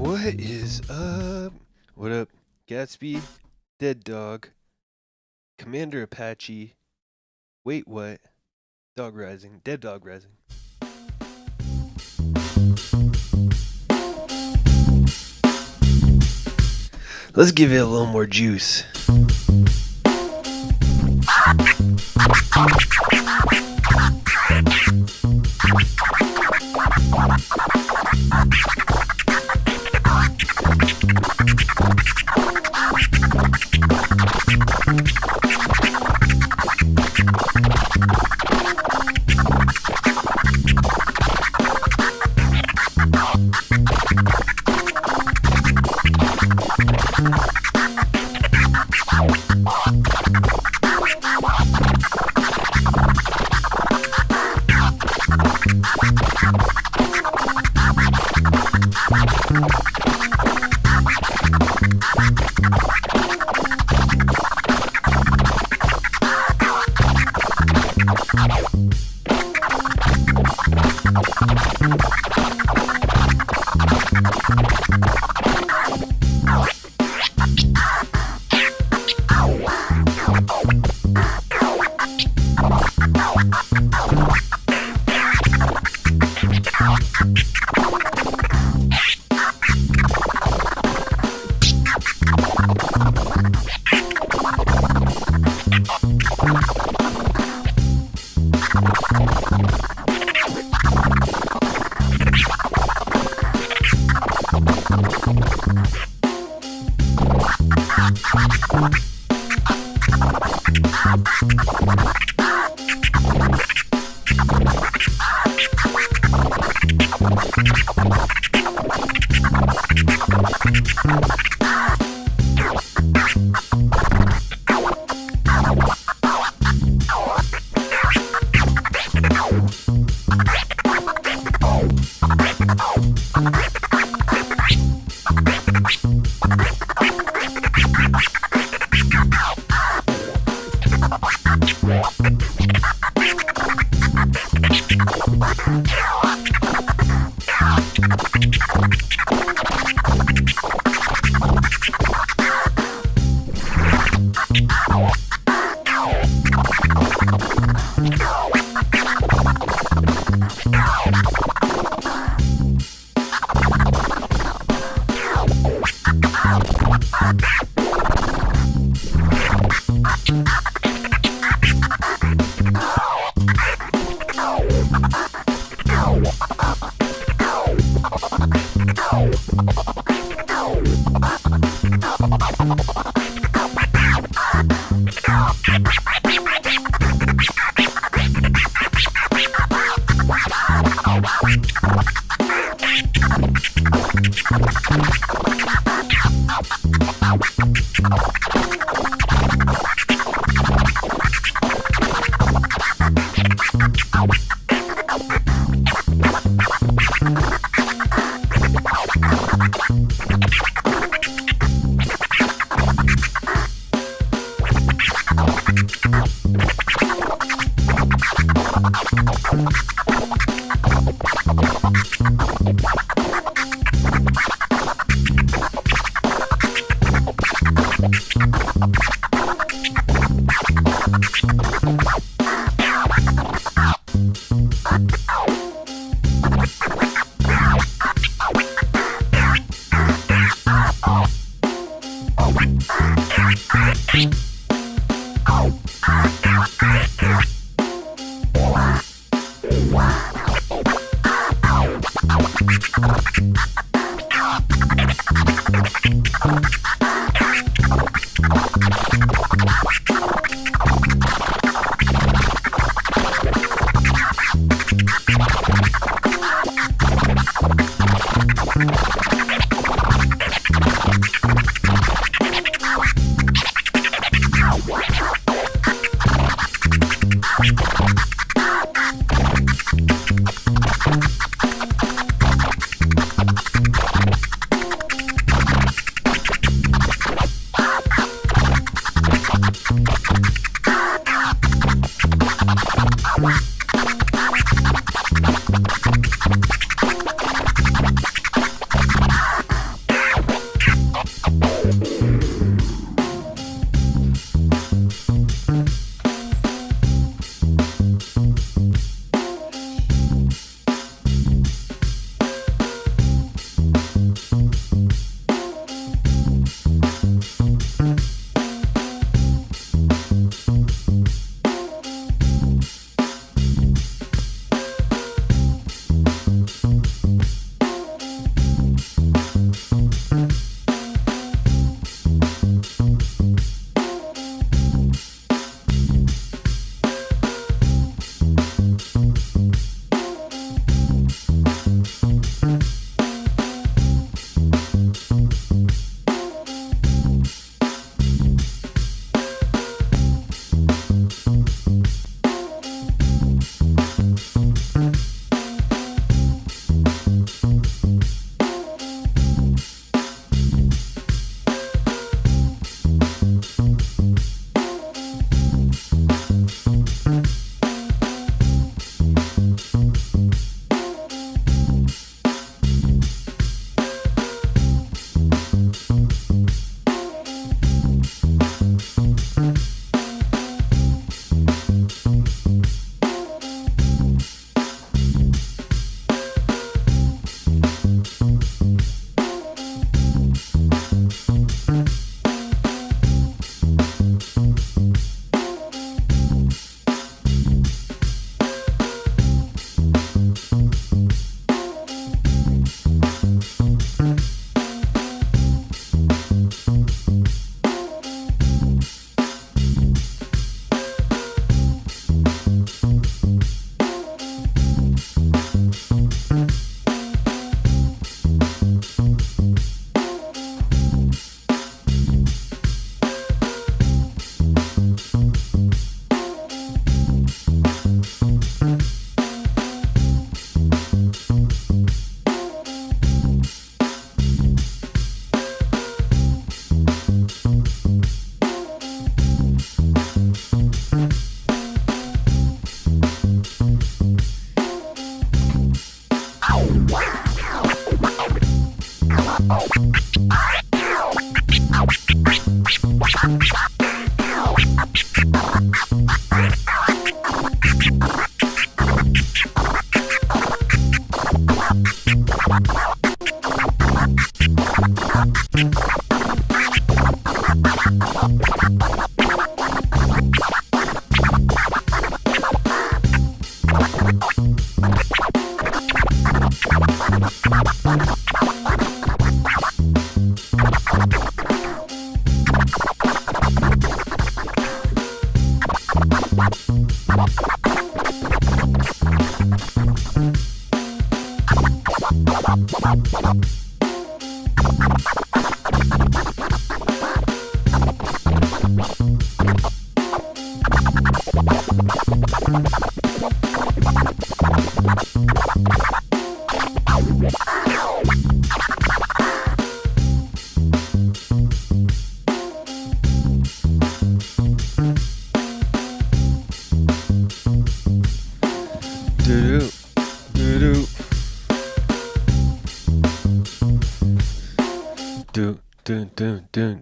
What is up? What up, Gatsby, Dead Dog, Commander Apache, Wait What, Dog Rising, Dead Dog Rising. Let's give it a little more juice.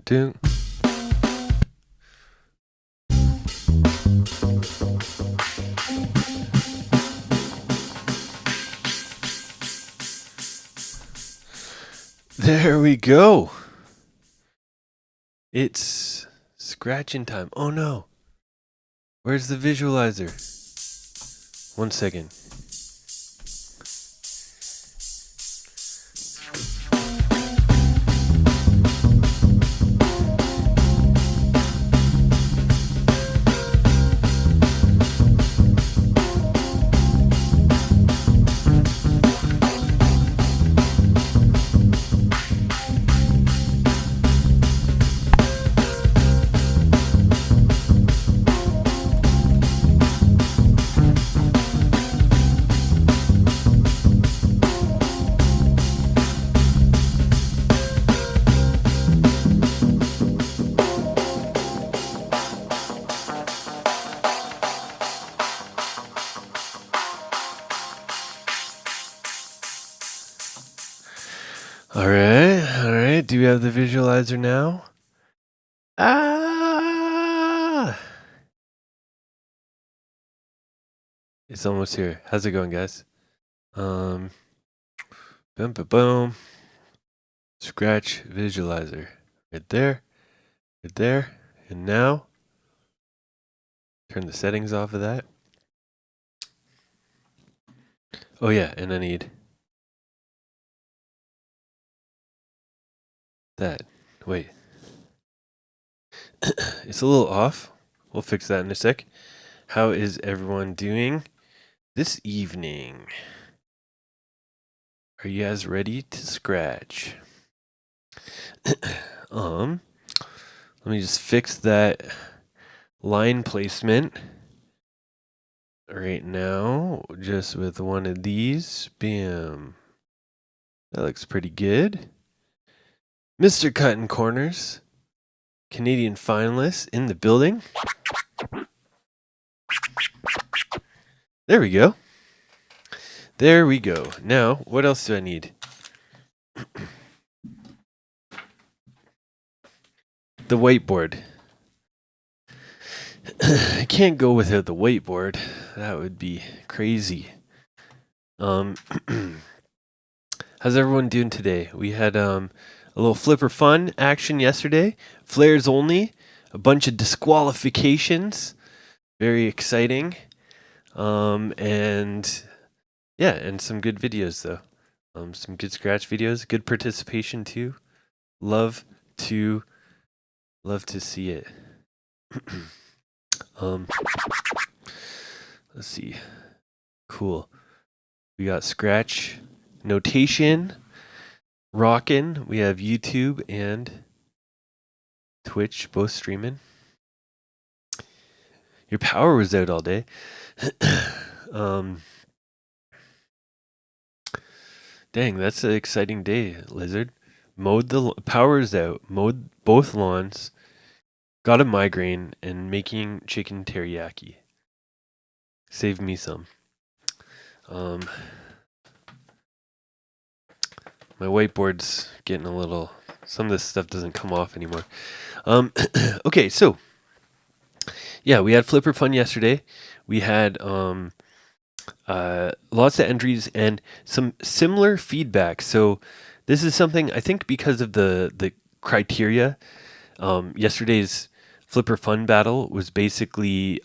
Do. There we go. It's scratching time. Oh no. Where's the visualizer? 1 second. All right. Do we have the visualizer now? It's almost here. How's it going, guys? Boom, boom, boom. Scratch visualizer. Right there. And now, turn the settings off of that. Oh yeah, and I need that. Wait. It's a little off. We'll fix that in a sec. How is everyone doing this evening? Are you guys ready to scratch? Let me just fix that line placement right now, just with one of these. Bam. That looks pretty good. Mr. Cutting Corners, Canadian finalist in the building. There we go. Now, what else do I need? The whiteboard. I can't go without the whiteboard. That would be crazy. How's everyone doing today? We had a little flipper fun action yesterday. Flares only. A bunch of disqualifications. Very exciting. And some good videos though. Some good scratch videos. Good participation too. Love to see it. Let's see. Cool. We got scratch notation rockin'. We have YouTube and Twitch both streaming. Your power was out all day. Dang, that's an exciting day, Lizard. Power's out. Mowed both lawns. Got a migraine and making chicken teriyaki. Save me some. My whiteboard's getting a little. Some of this stuff doesn't come off anymore. Okay, so yeah, we had Flipper Fun yesterday. We had lots of entries and some similar feedback. So this is something I think because of the criteria. Yesterday's Flipper Fun battle was basically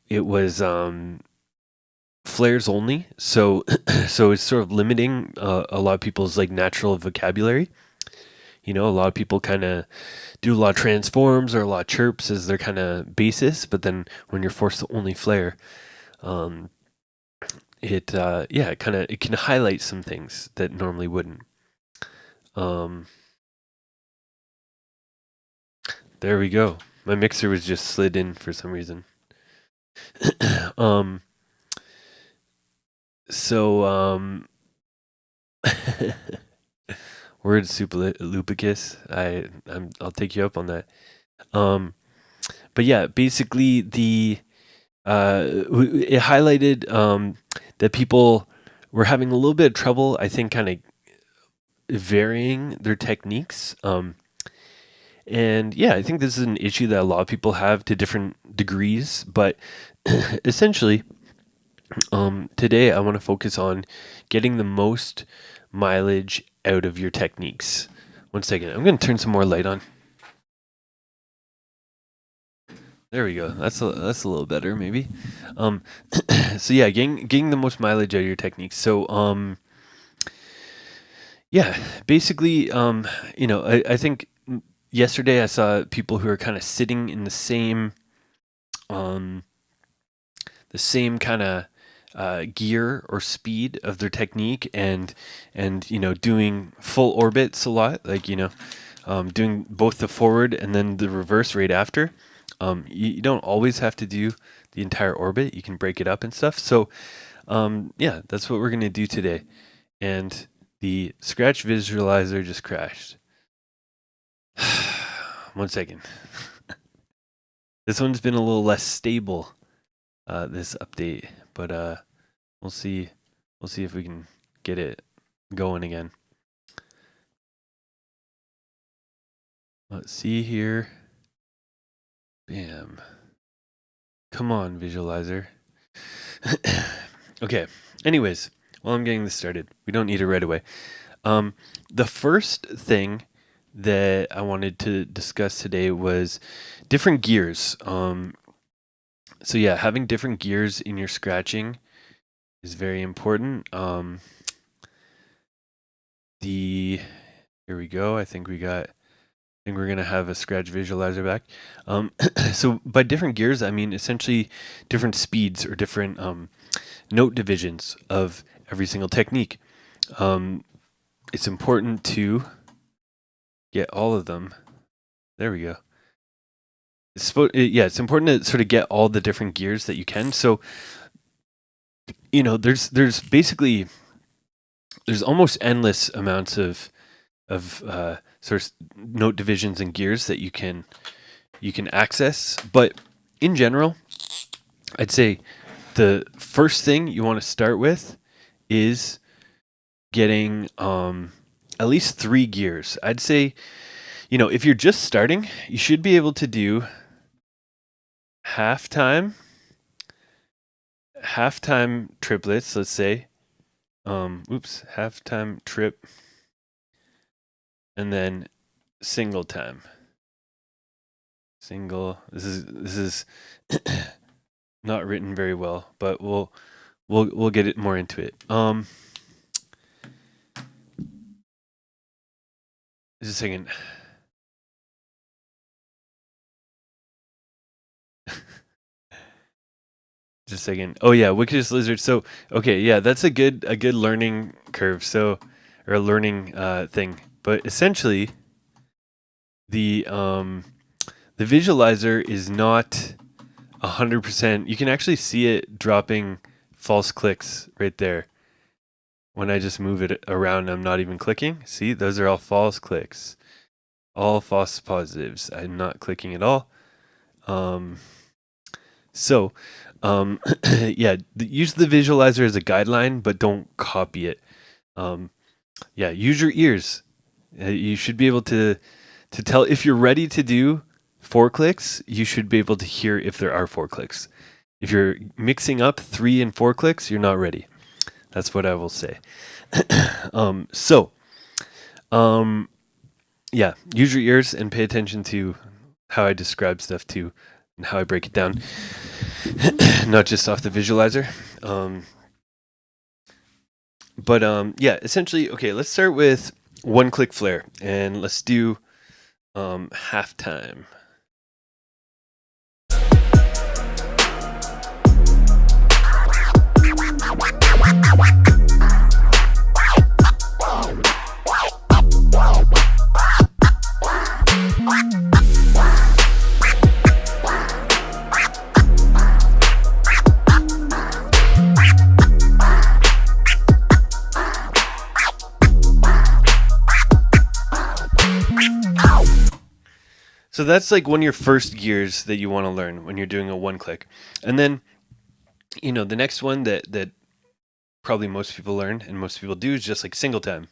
it was flares only. So so it's sort of limiting a lot of people's like natural vocabulary. You know, a lot of people kind of do a lot of transforms or a lot of chirps as their kind of basis, but then when you're forced to only flare, um, it can highlight some things that normally wouldn't. Um, there we go. My mixer was just slid in for some reason. um, so word superlupicus. I'll take you up on that. But yeah, basically it highlighted that people were having a little bit of trouble, I think, kind of varying their techniques. And yeah, I think this is an issue that a lot of people have to different degrees. But essentially, today I want to focus on getting the most mileage out of your techniques. One second, I'm going to turn some more light on. There we go. That's a little better, maybe. So yeah, getting the most mileage out of your techniques. So yeah, basically, I think yesterday I saw people who are kind of sitting in the same kind of gear or speed of their technique, and doing full orbits a lot, like doing both the forward and then the reverse right after. You don't always have to do the entire orbit. You can break it up and stuff. So yeah, that's what we're going to do today. And the Scratch visualizer just crashed. 1 second. This one's been a little less stable, this update, but we'll see if we can get it going again. Let's see here. Bam. Come on, visualizer. Okay. Anyways, while I'm getting this started, we don't need it right away. The first thing that I wanted to discuss today was different gears. So yeah, having different gears in your scratching is very important. Here we go. I think we're gonna have a scratch visualizer back. So by different gears, I mean essentially different speeds or different note divisions of every single technique. It's important to get all of them. There we go. It's important to sort of get all the different gears that you can. So, there's basically almost endless amounts of sort of note divisions and gears that you can access. But in general, I'd say the first thing you want to start with is getting at least 3 gears. I'd say, if you're just starting, you should be able to do halftime triplets, let's say. Halftime trip, and then single time. Single. This is not written very well, but we'll get it more into it. Just a second. Just a second. Oh yeah, Wickedest Lizard. So okay, yeah, that's a good learning curve. So, or a learning thing. But essentially, the visualizer is not 100%. You can actually see it dropping false clicks right there. When I just move it around, I'm not even clicking. See, those are all false clicks. All false positives. I'm not clicking at all. So, yeah, use the visualizer as a guideline, but don't copy it. Yeah, use your ears. You should be able to tell if you're ready to do 4 clicks. You should be able to hear if there are 4 clicks. If you're mixing up 3 and 4 clicks, you're not ready. That's what I will say. Yeah, use your ears and pay attention to how I describe stuff too, and how I break it down, not just off the visualizer. But yeah, essentially, okay, let's start with one click flare, and let's do halftime. So that's like one of your first gears that you want to learn when you're doing a one click. And then, the next one that probably most people learn and most people do is just like single time.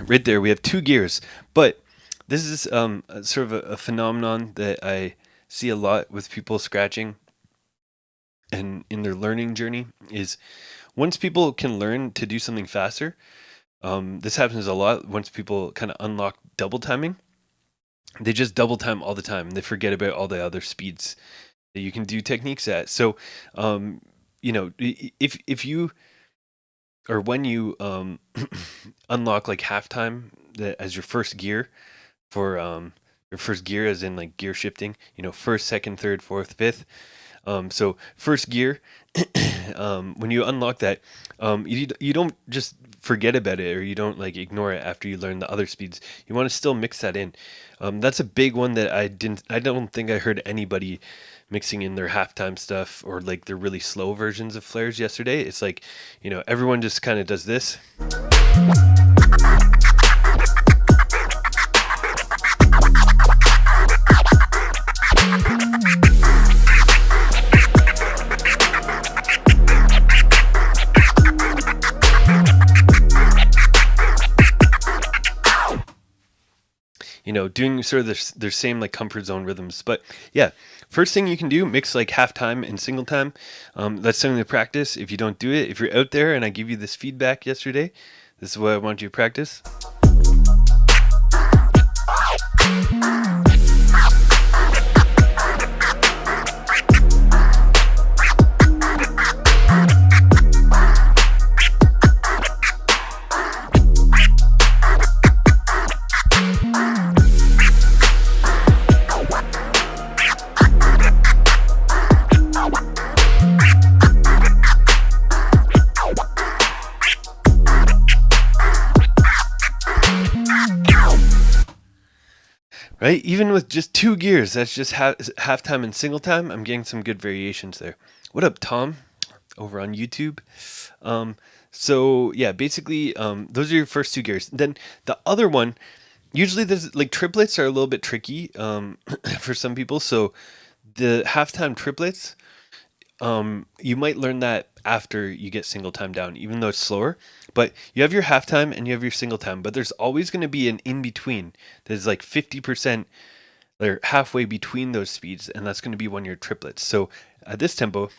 Right there, we have two gears, but this is sort of a phenomenon that I see a lot with people scratching and in their learning journey is once people can learn to do something faster, this happens a lot once people kind of unlock double timing, they just double time all the time and they forget about all the other speeds that you can do techniques at. So, if you or when you unlock like halftime as your first gear for your first gear as in like gear shifting, first, second, third, fourth, fifth. So first gear, when you unlock that, you don't just forget about it or you don't like ignore it after you learn the other speeds. You want to still mix that in. That's a big one that I don't think I heard anybody mixing in their halftime stuff or like their really slow versions of flares yesterday. It's like, everyone just kind of does this. Doing sort of their same like comfort zone rhythms. But yeah, first thing you can do, mix like halftime and single time. That's something to practice. If you don't do it, if you're out there and I give you this feedback yesterday, this is what I want you to practice. Right? Even with just two gears, that's just halftime and single time. I'm getting some good variations there. What up, Tom? Over on YouTube. So yeah, basically, those are your first two gears. Then the other one, usually there's like triplets are a little bit tricky for some people. So the halftime triplets, you might learn that after you get single time down, even though it's slower. But you have your halftime and you have your single time, but there's always going to be an in between. There's like 50% or halfway between those speeds, and that's going to be one of your triplets. So at this tempo.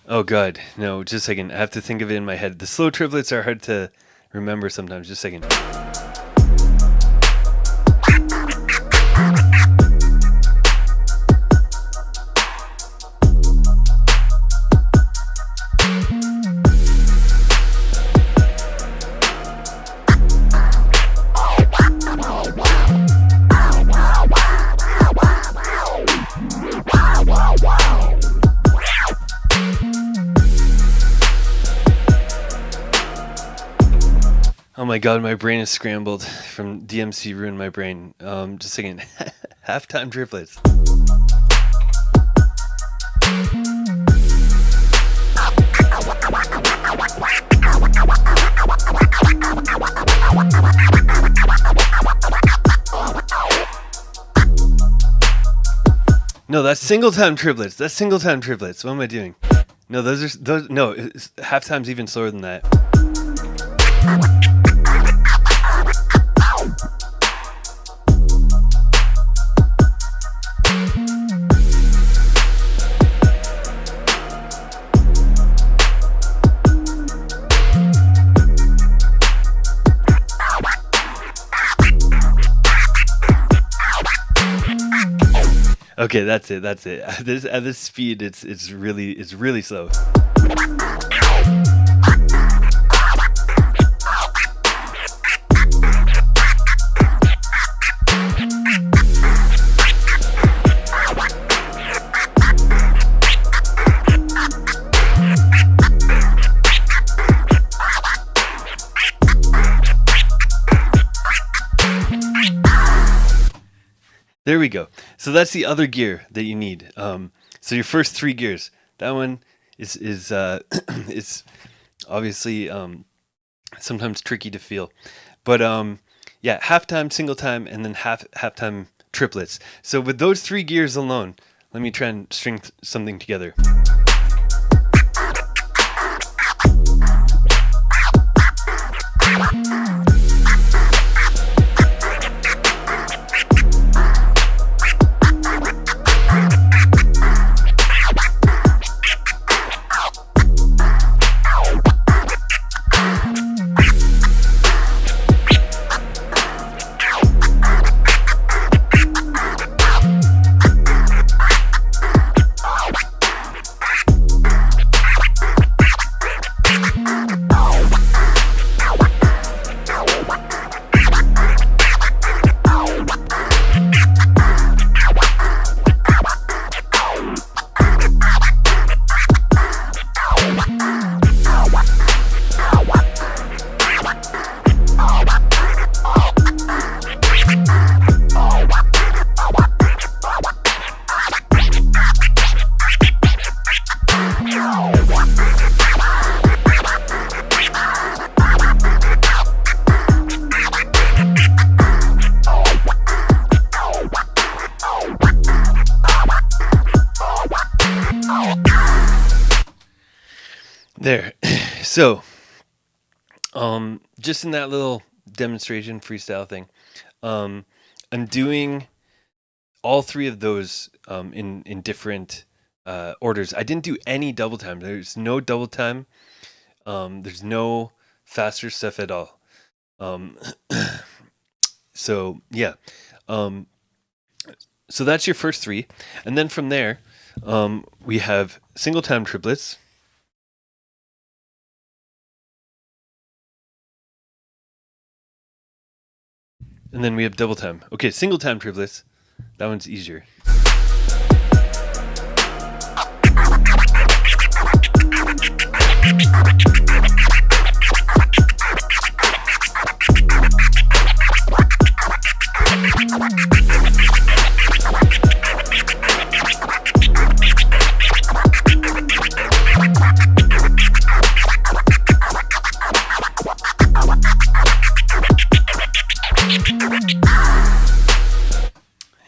Oh God, no, just a second. I have to think of it in my head. The slow triplets are hard to remember sometimes. Just a second. Oh my God, my brain is scrambled from DMC ruined my brain. Just a second. Halftime triplets. That's single time triplets. That's single time triplets. What am I doing? No, those. No, half time's even slower than that. Okay, that's it. That's it. At this speed, it's really slow. There we go. So that's the other gear that you need. So your first 3 gears. That one is it's obviously sometimes tricky to feel, but yeah, half time, single time, and then half time triplets. So with those 3 gears alone, let me try and string something together. There. So, just in that little demonstration freestyle thing, I'm doing all 3 of those in different orders. I didn't do any double time. There's no double time. There's no faster stuff at all. So yeah. So that's your first 3, and then from there, we have single time triplets. And then we have double time. Okay, single time triplets. That one's easier.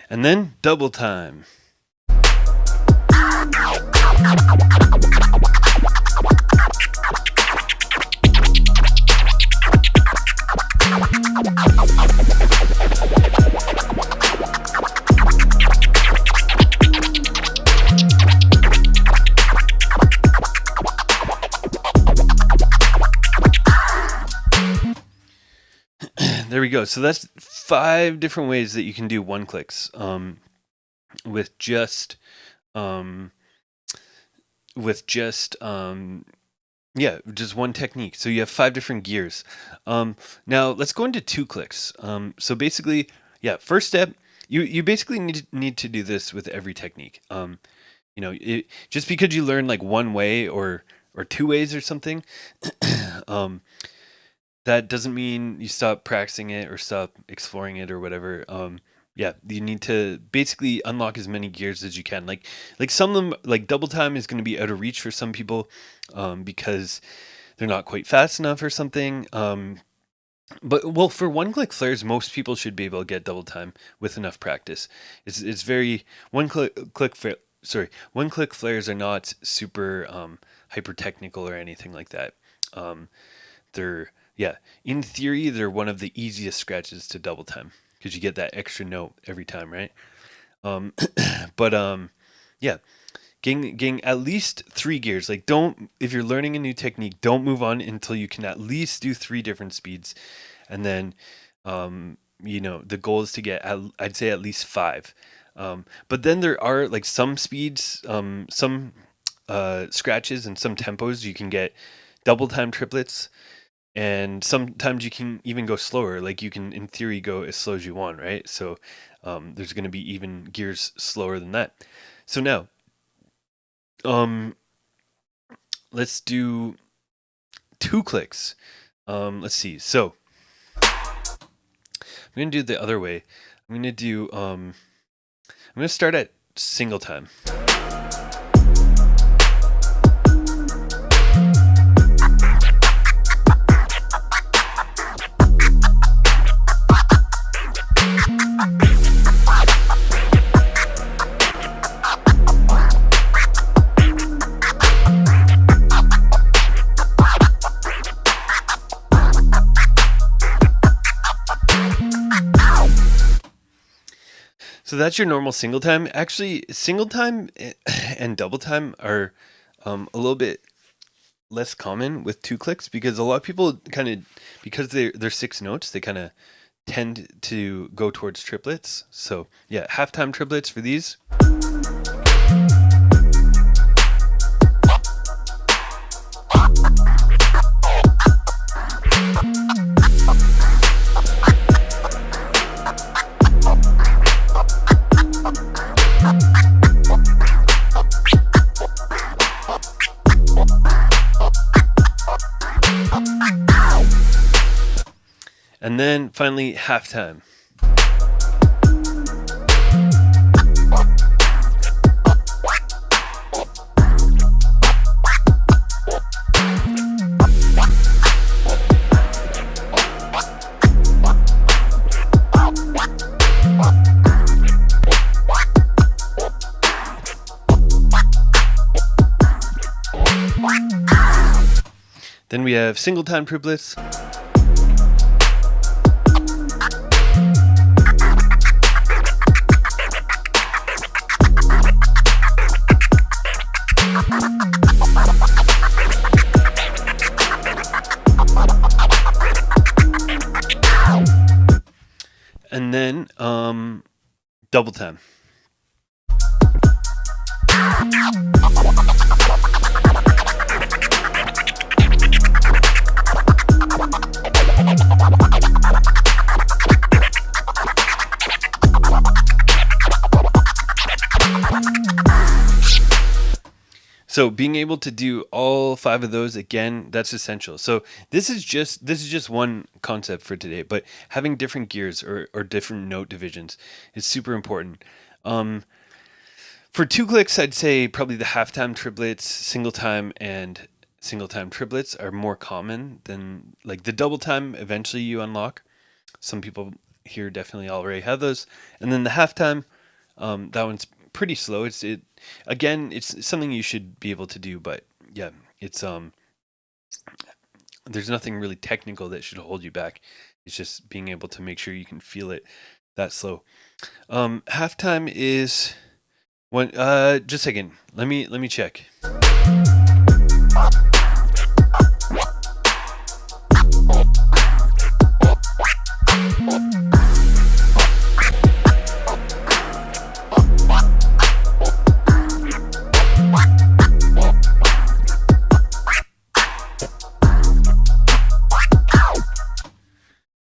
And then double time. There we go. So that's 5 different ways that you can do one clicks with just just one technique. So you have 5 different gears. Now let's go into 2 clicks. So basically, first step, you basically need to do this with every technique. Just because you learn like one way or 2 ways or something, that doesn't mean you stop practicing it or stop exploring it or whatever. You need to basically unlock as many gears as you can. Like some of them, like double time is going to be out of reach for some people because they're not quite fast enough or something. But well, for one click flares, most people should be able to get double time with enough practice. It's very one click flares are not super hyper technical or anything like that. Um, they're yeah, in theory they're one of the easiest scratches to double time because you get that extra note every time, right? Um, but yeah, getting at least 3 gears. Like, don't, if you're learning a new technique, don't move on until you can at least do 3 different speeds, and then the goal is to get I'd say at least 5. But then there are like some speeds, some scratches and some tempos you can get double time triplets, and sometimes you can even go slower. Like, you can in theory go as slow as you want, right? So there's going to be even gears slower than that. So now um let's do 2 clicks. Let's see. So I'm gonna do it the other way. I'm gonna start at single time. So that's your normal single time. Actually, single time and double time are a little bit less common with 2 clicks, because a lot of people kind of, because they're 6 notes, they kind of tend to go towards triplets. So yeah, halftime triplets for these. And then finally, halftime. Then we have single time triplets. And then double time. So being able to do all 5 of those again, that's essential. So this is just one concept for today, but having different gears or different note divisions is super important. For 2 clicks, I'd say probably the halftime triplets, single time triplets are more common than, like, the double time. Eventually you unlock. Some people here definitely already have those, and then the halftime, that one's pretty slow. It's something you should be able to do, but yeah, it's there's nothing really technical that should hold you back. It's just being able to make sure you can feel it that slow. Halftime is one. Just a second. Let me check.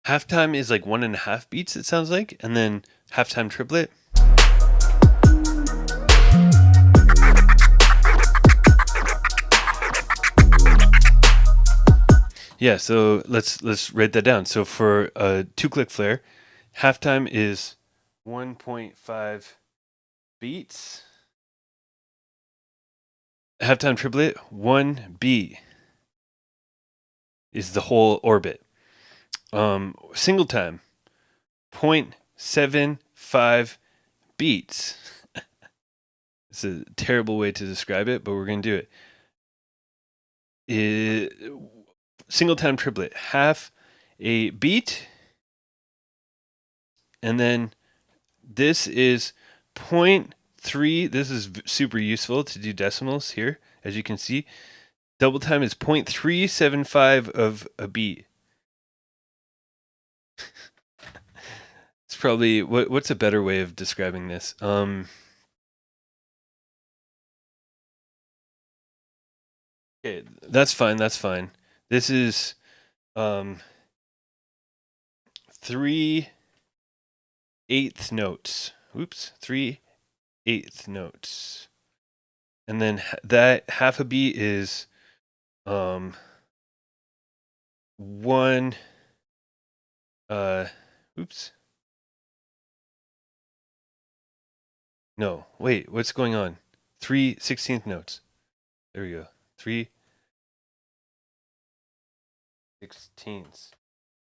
Halftime is like 1.5 beats, it sounds like, and then halftime triplet. Yeah, so let's write that down. So for a 2-click flare, halftime is 1.5 beats. Halftime triplet, 1 beat is the whole orbit. Single time, 0.75 beats. It's a terrible way to describe it, but we're going to do it. Single time triplet, half a beat, and then this is 0.3. This is super useful to do decimals here, as you can see. Double time is 0.375 of a beat. It's probably what's a better way of describing this? Okay, that's fine. That's fine. This is 3/8 notes. Oops, 3/8 notes. And then that half a beat is one oops. No, wait, what's going on? 3/16 notes. There we go. 3/16.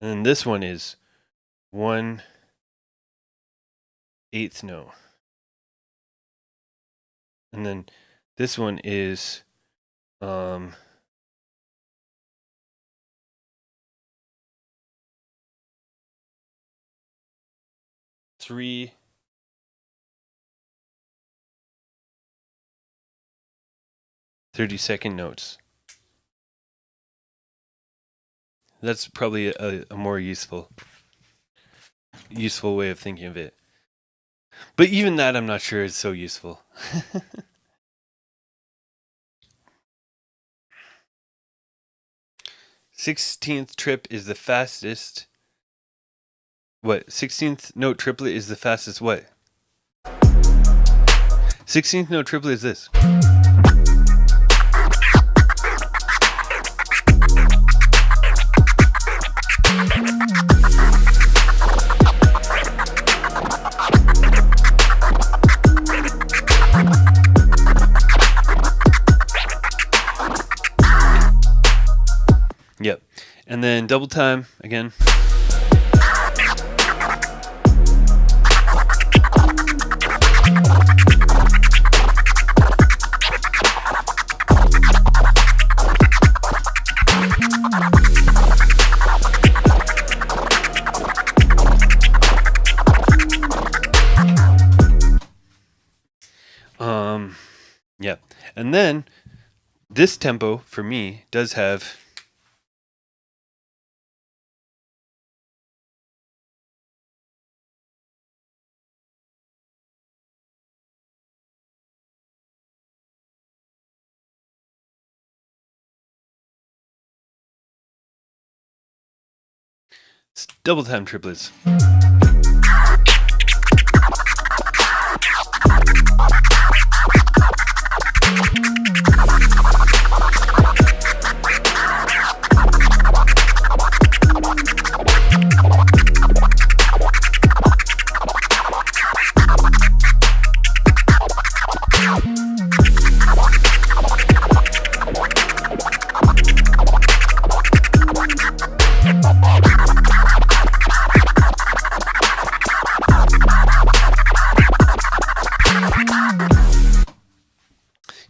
And then this one is 1/8 note. And then this one is 3 30-second notes. That's probably a more useful way of thinking of it. But even that, I'm not sure is so useful. 16th trip is the fastest. What? 16th note triplet is the fastest what? 16th note triplet is this. Yep. And then double time again. Yeah. And then this tempo for me does have double time triplets.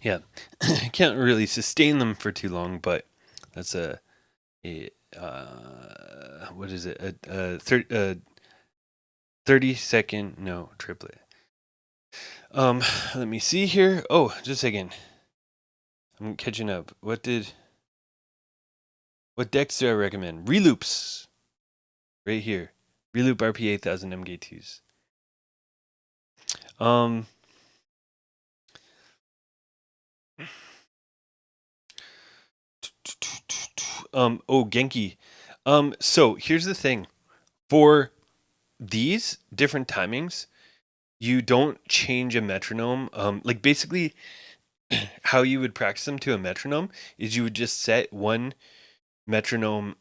Yeah, I can't really sustain them for too long, but that's what is it? A 30-second no triplet. Let me see here. Oh, just a second. I'm catching up. What decks do I recommend? Reloops. Right here. Reloop RP 8000 MK2s. Genki. So here's the thing. For these different timings, you don't change a metronome. Like basically how you would practice them to a metronome is you would just set one metronome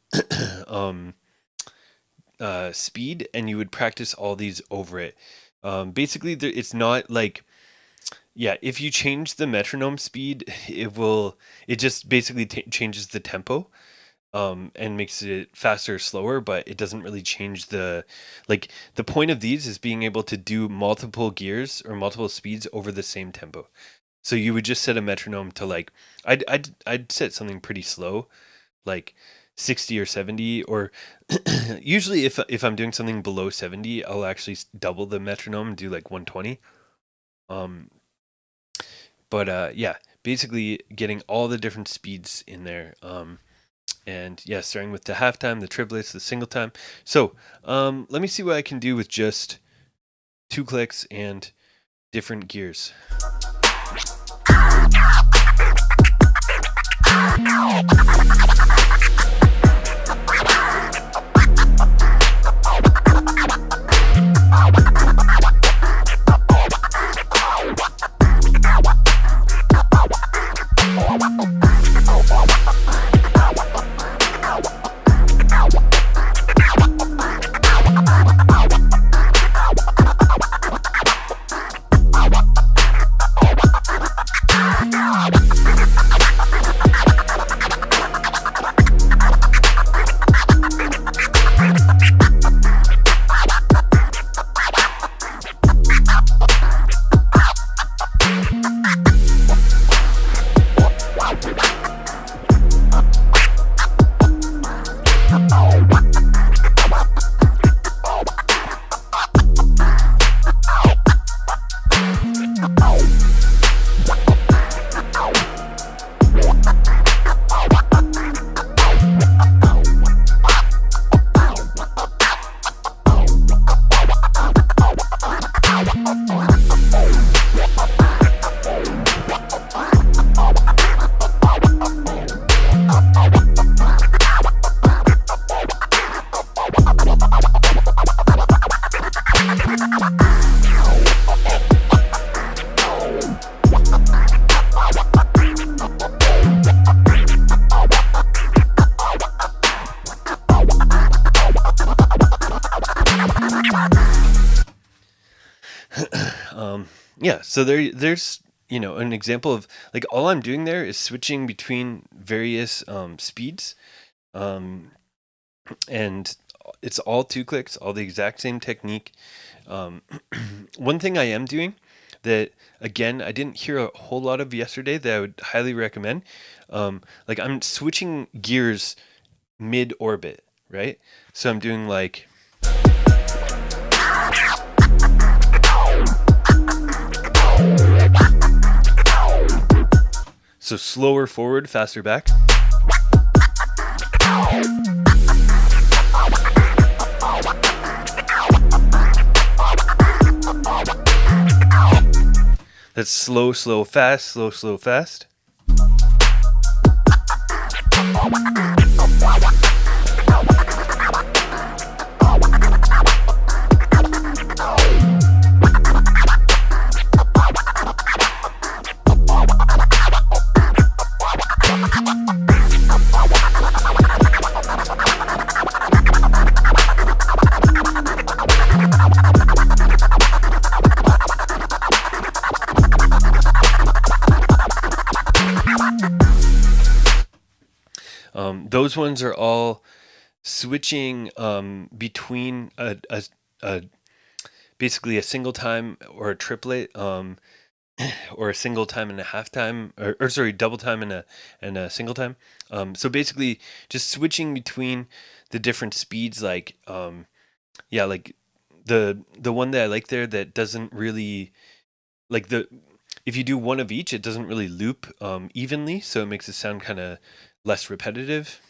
speed and you would practice all these over it. Basically it's not like, yeah, if you change the metronome speed, it just basically changes the tempo. and makes it faster or slower, but it doesn't really change the point of these is being able to do multiple gears or multiple speeds over the same tempo. So you would just set a metronome to like I'd set something pretty slow, like 60 or 70, or usually if I'm doing something below 70, I'll actually double the metronome and do like 120. But yeah, basically getting all the different speeds in there. And yeah, starting with the halftime, the triplets, the single time. So let me see what I can do with just 2 clicks and different gears. Yeah, so there's an example of like all I'm doing there is switching between various speeds, and it's all 2 clicks, all the exact same technique. One thing I am doing that again I didn't hear a whole lot of yesterday that I would highly recommend, like I'm switching gears mid orbit, right? So I'm doing like. So slower forward, faster back. That's slow, slow, fast, slow, slow, fast. Those ones are all switching between a basically a single time or a triplet, or a single time and a half time, or sorry, double time and a single time. So basically, just switching between the different speeds, like yeah, like the one that I like there that doesn't really like if you do one of each, it doesn't really loop evenly, so it makes it sound kind of less repetitive.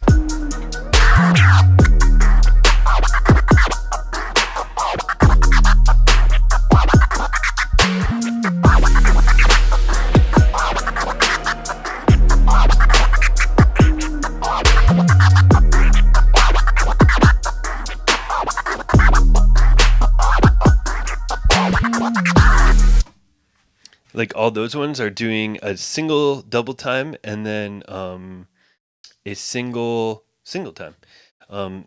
Like all those ones are doing a single double time and then a single time, and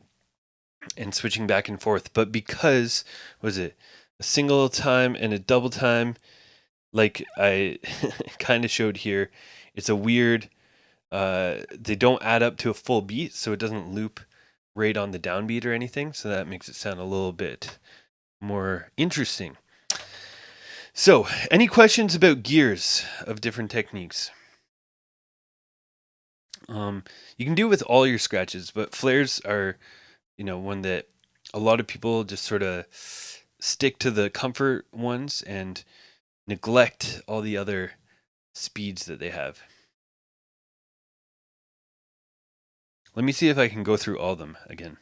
switching back and forth. But because was it a single time and a double time, like I kind of showed here, it's a weird they don't add up to a full beat, so it doesn't loop right on the downbeat or anything. So that makes it sound a little bit more interesting. So, any questions about gears of different techniques? You can do it with all your scratches, but flares are, one that a lot of people just sort of stick to the comfort ones and neglect all the other speeds that they have. Let me see if I can go through all of them again.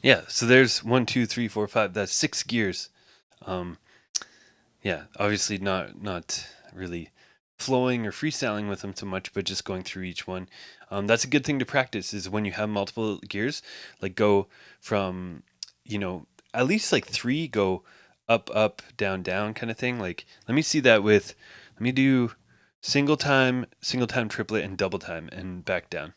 Yeah, so there's 1, 2, 3, 4, 5. That's 6 gears. Yeah, obviously not really flowing or freestyling with them too much, but just going through each one. That's a good thing to practice is when you have multiple gears, like go from, at least like 3, go up, up, down, down kind of thing. Like, let me see that let me do single time, triplet, and double time, and back down.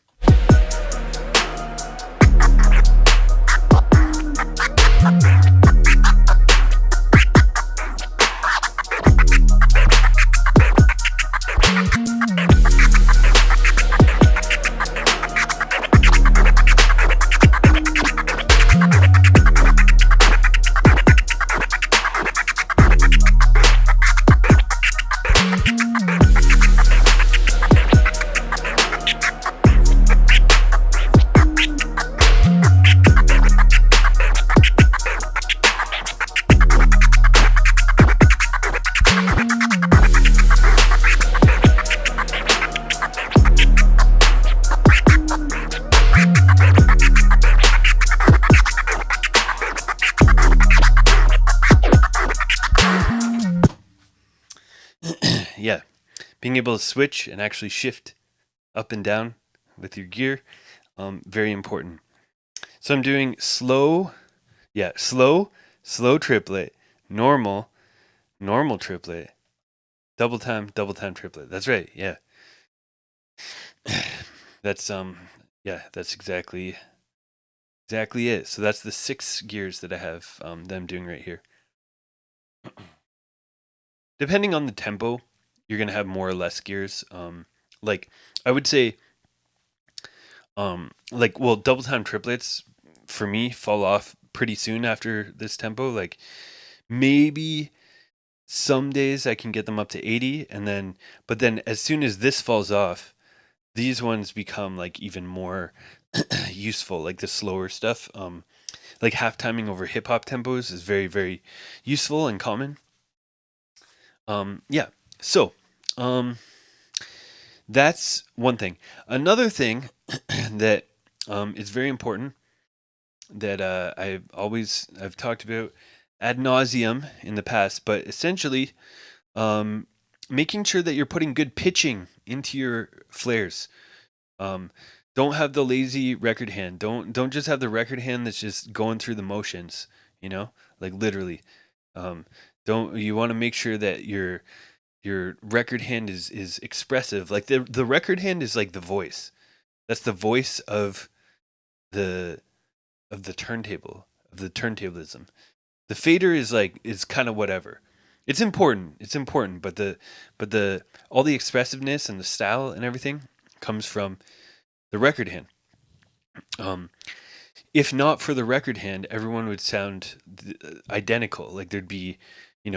Yeah, being able to switch and actually shift up and down with your gear, very important. So I'm doing slow triplet, normal triplet, double time triplet. That's right. Yeah. That's that's exactly it. So that's the 6 gears that I have that I'm doing right here. Depending on the tempo, you're gonna have more or less gears. Like I would say, double time triplets for me fall off pretty soon after this tempo. Like maybe some days I can get them up to 80, but then as soon as this falls off, these ones become like even more useful. Like the slower stuff, like half timing over hip hop tempos is very, very useful and common. Yeah. So, that's one thing. Another thing that is very important that I've talked about ad nauseum in the past, but essentially, making sure that you're putting good pitching into your flares. Don't have the lazy record hand. Don't just have the record hand that's just going through the motions. Like literally. Don't you want to make sure that your record hand is expressive. Like the record hand is like the voice. That's the voice of the turntable, the turntablism. The fader is kind of whatever. It's important. It's important, but the all the expressiveness and the style and everything comes from the record hand. If not for the record hand, everyone would sound identical. Like there'd be,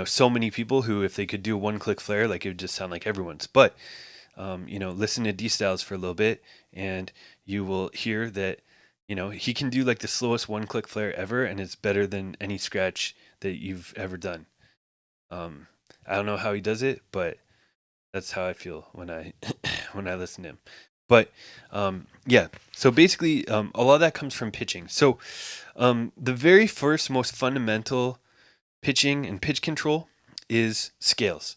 so many people who, if they could do a one-click flare, like it would just sound like everyone's. But listen to D Styles for a little bit, and you will hear that, he can do like the slowest one-click flare ever, and it's better than any scratch that you've ever done. I don't know how he does it, but that's how I feel when I when I listen to him. But yeah, so basically, a lot of that comes from pitching. So the very first, most fundamental pitching and pitch control is scales.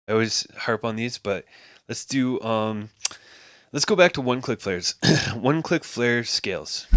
I always harp on these, but let's go back to one-click flares. One-click flare scales.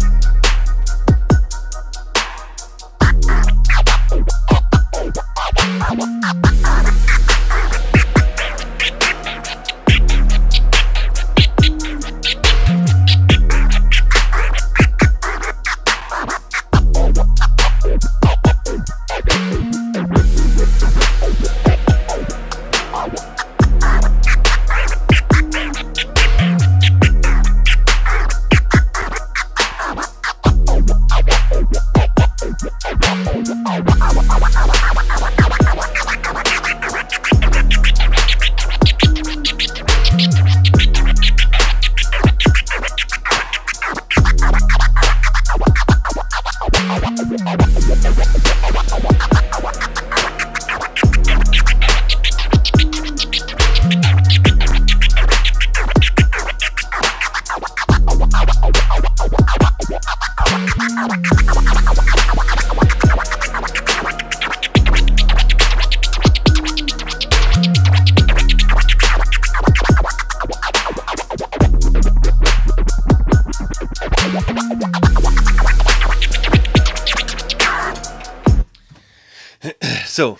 So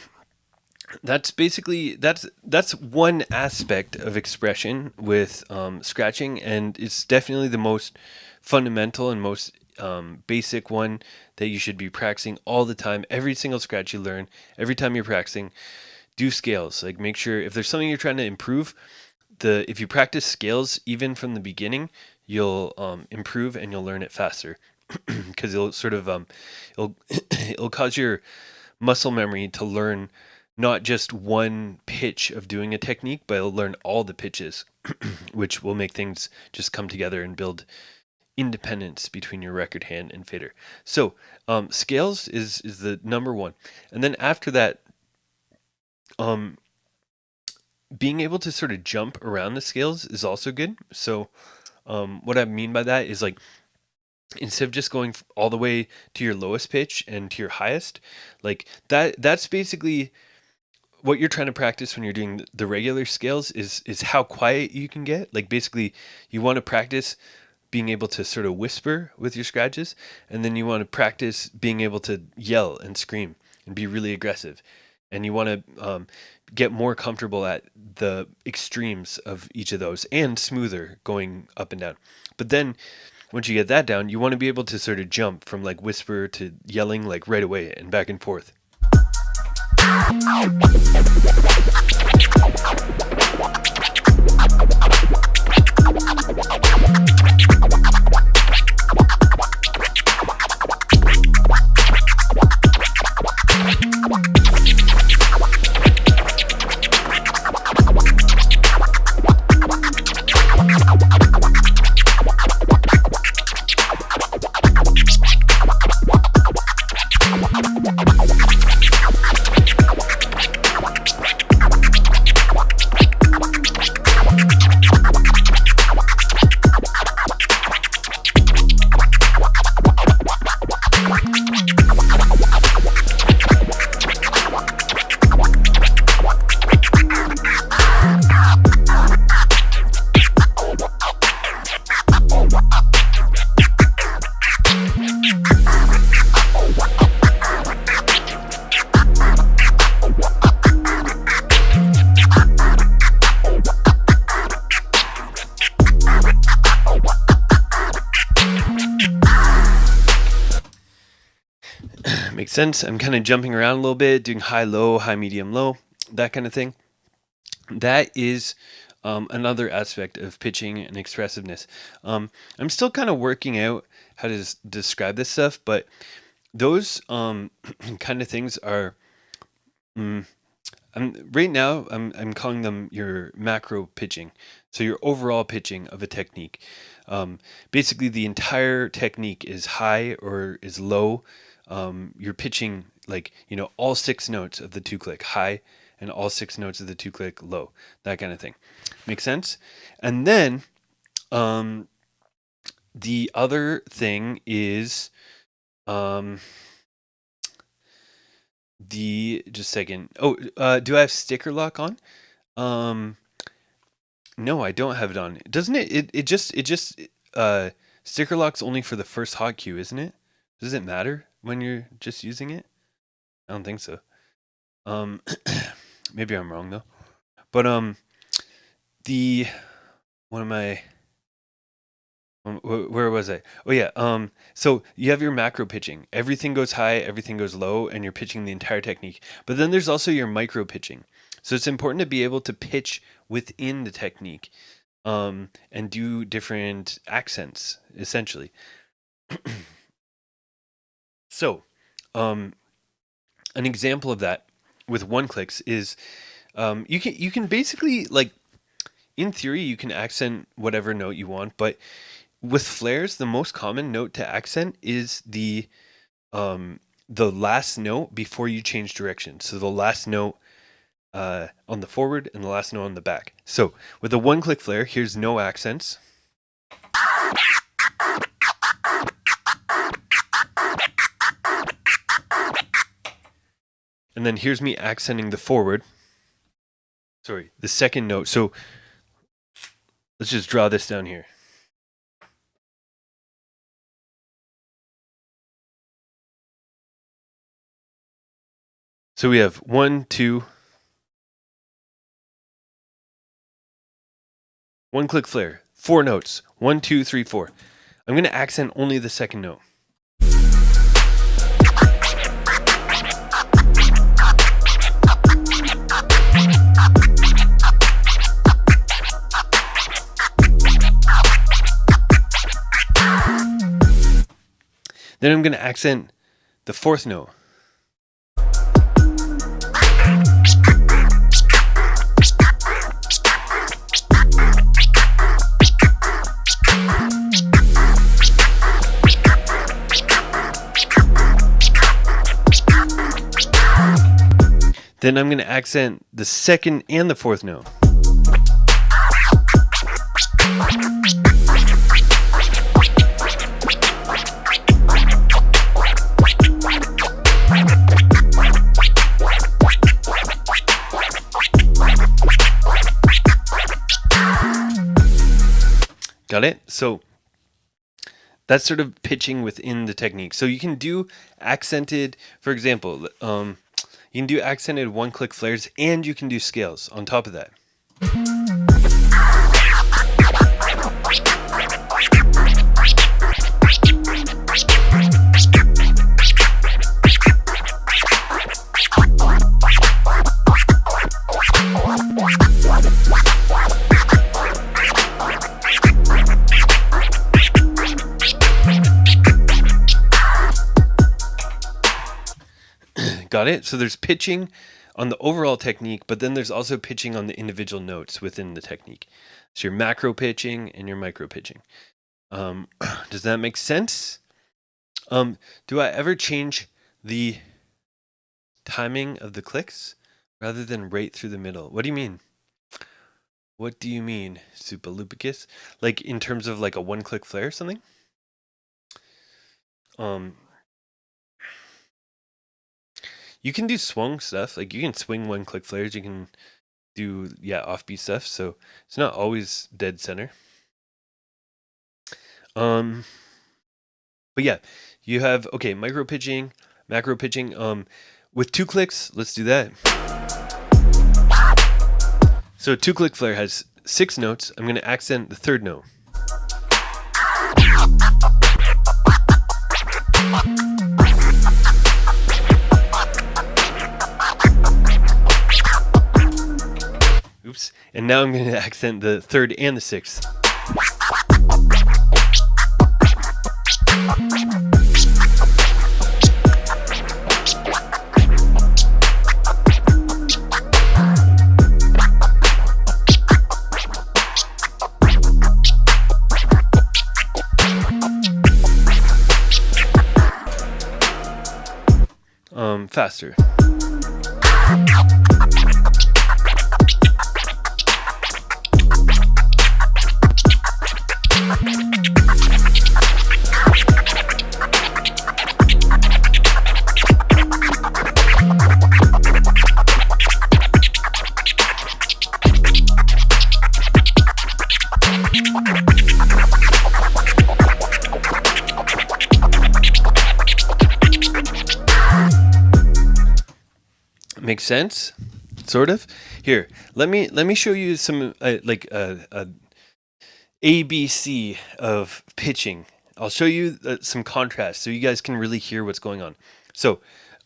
that's basically that's one aspect of expression with scratching, and it's definitely the most fundamental and most basic one that you should be practicing all the time. Every single scratch you learn, every time you're practicing, do scales. Like make sure if there's something you're trying to improve, if you practice scales even from the beginning, you'll improve and you'll learn it faster because it'll sort of it'll cause your muscle memory to learn not just one pitch of doing a technique, but it'll learn all the pitches, which will make things just come together and build independence between your record hand and fader. So scales is the number one. And then after that, being able to sort of jump around the scales is also good. So what I mean by that is like, instead of just going all the way to your lowest pitch and to your highest, like that's basically what you're trying to practice when you're doing the regular scales is how quiet you can get. Like basically you want to practice being able to sort of whisper with your scratches, and then you want to practice being able to yell and scream and be really aggressive. And you want to get more comfortable at the extremes of each of those and smoother going up and down. But then once you get that down, you want to be able to sort of jump from like whisper to yelling like right away and back and forth. Makes sense. I'm kind of jumping around a little bit, doing high, low, high, medium, low, that kind of thing. That is another aspect of pitching and expressiveness. I'm still kind of working out how to describe this stuff, but those kind of things are, right now, I'm calling them your macro pitching. So your overall pitching of a technique. Basically, the entire technique is high or is low. You're pitching like, all 6 notes of the 2-click high and all 6 notes of the 2-click low, that kind of thing. Make sense? And then the other thing is just a second. Oh, do I have sticker lock on? No, I don't have it on. Doesn't it? It just sticker lock's only for the first hot cue, isn't it? Does it matter when you're just using it? I don't think so. Maybe I'm wrong though. But where was I? Oh yeah. So you have your macro pitching. Everything goes high, everything goes low, and you're pitching the entire technique. But then there's also your micro pitching. So it's important to be able to pitch within the technique, and do different accents, essentially. So, an example of that with 1-clicks is, you can basically, like, in theory, you can accent whatever note you want, but with flares, the most common note to accent is the last note before you change direction. So the last note on the forward and the last note on the back. So with a 1-click flare, here's no accents. And then here's me accenting the forward. Sorry, the second note. So let's just draw this down here. So we have 1, 2, 1-click flare, 4 notes, 1, 2, 3, 4. I'm going to accent only the second note. Then I'm going to accent the 4th note. Then I'm going to accent the 2nd and the 4th note. Got it? So that's sort of pitching within the technique. So you can do accented, for example, you can do accented 1-click flares, and you can do scales on top of that. Got it? So there's pitching on the overall technique, but then there's also pitching on the individual notes within the technique. So your macro pitching and your micro pitching. Does that make sense? Do I ever change the timing of the clicks rather than right through the middle? What do you mean? What do you mean, Supalupicus? Like in terms of like a 1-click flare or something? You can do swung stuff. Like you can swing 1-click flares. You can do, offbeat stuff. So it's not always dead center. But yeah, you have, micro pitching, macro pitching. With 2-clicks, let's do that. So a 2-click flare has 6 notes. I'm going to accent the 3rd note. And now I'm going to accent the third and the sixth. Faster. Makes sense, sort of. Here, let me show you some ABC of pitching. I'll show you some contrast so you guys can really hear what's going on. So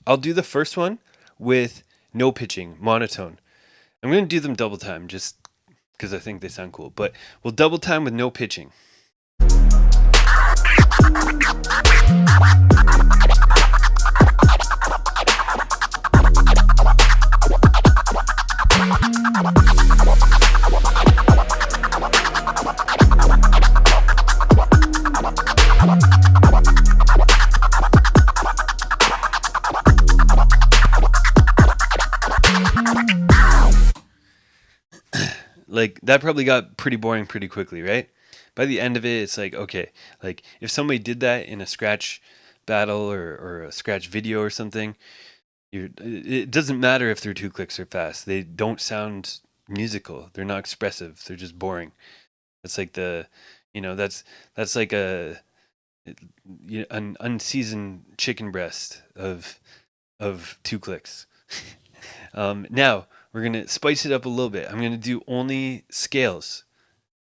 I'll do the first one with no pitching, monotone. I'm going to do them double time just because I think they sound cool, but we'll double time with no pitching. Like that probably got pretty boring pretty quickly, right? By the end of it, it's like, okay, like if somebody did that in a scratch battle or a scratch video or something, it doesn't matter if their 2 clicks are fast. They don't sound musical. They're not expressive. They're just boring. It's like that's like an unseasoned chicken breast of 2 clicks. Now we're gonna spice it up a little bit. I'm gonna do only scales,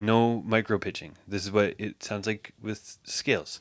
no micro pitching. This is what it sounds like with scales.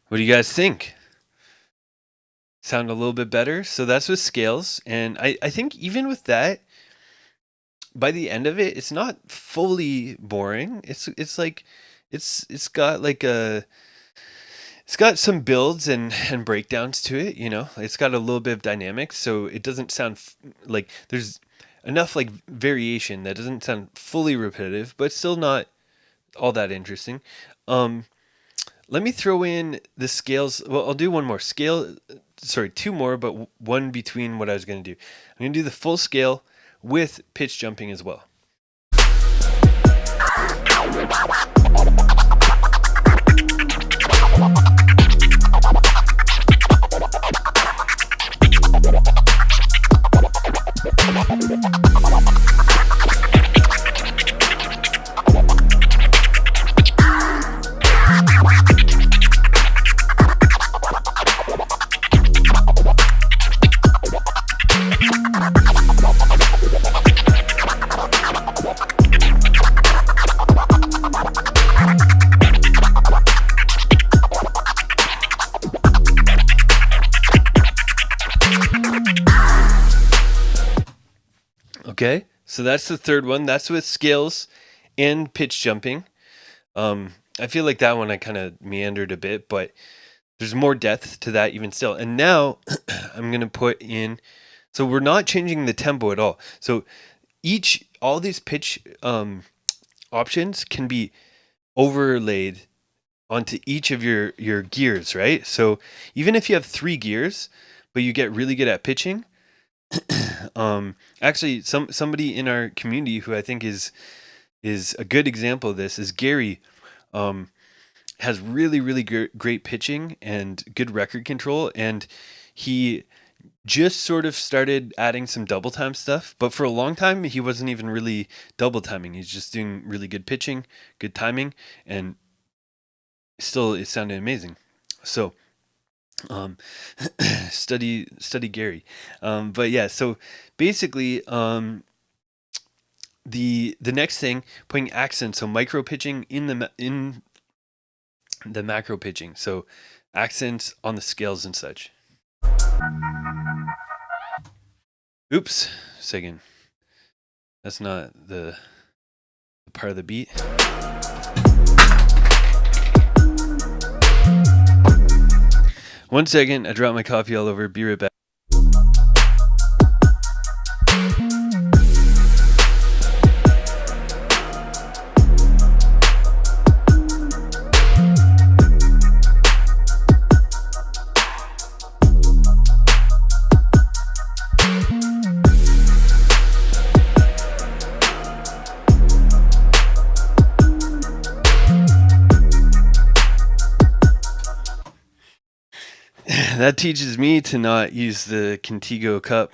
What do you guys think? Sound a little bit better? So that's with scales. And I think even with that, by the end of it, it's not fully boring. It's got like it's got some builds and breakdowns to it, you know. It's got a little bit of dynamics, so it doesn't sound like there's enough like variation that doesn't sound fully repetitive, but still not all that interesting. Let me throw in the scales. Well, I'll do one more scale. Sorry, 2 more, but one between what I was going to do. I'm going to do the full scale with pitch jumping as well. Okay, so that's the third one. That's with scales and pitch jumping. I feel like that one I kind of meandered a bit, but there's more depth to that even still. And now I'm going to put in, so we're not changing the tempo at all. So all these pitch options can be overlaid onto each of your gears, right? So even if you have 3 gears, but you get really good at pitching, actually somebody in our community who I think is a good example of this is Gary. Has really great pitching and good record control, and he just sort of started adding some double time stuff, but for a long time he wasn't even really double timing. He's just doing really good pitching, good timing, and still it sounded amazing. So study Gary. But yeah, so basically the next thing, putting accents, so micro pitching in the macro pitching, so accents on the scales and such. Oops, second. That's not the part of the beat. One second, I dropped my coffee all over. Be right back. That teaches me to not use the Contigo cup.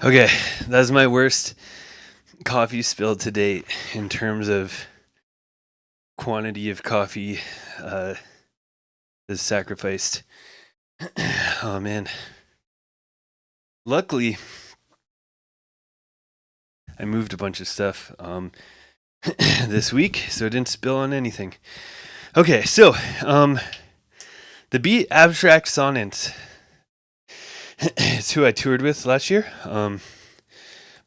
Okay, that's my worst coffee spill to date in terms of quantity of coffee is sacrificed. Oh man. Luckily, I moved a bunch of stuff this week, so it didn't spill on anything. Okay, so the beat Abstract Sonnets. It's who I toured with last year. But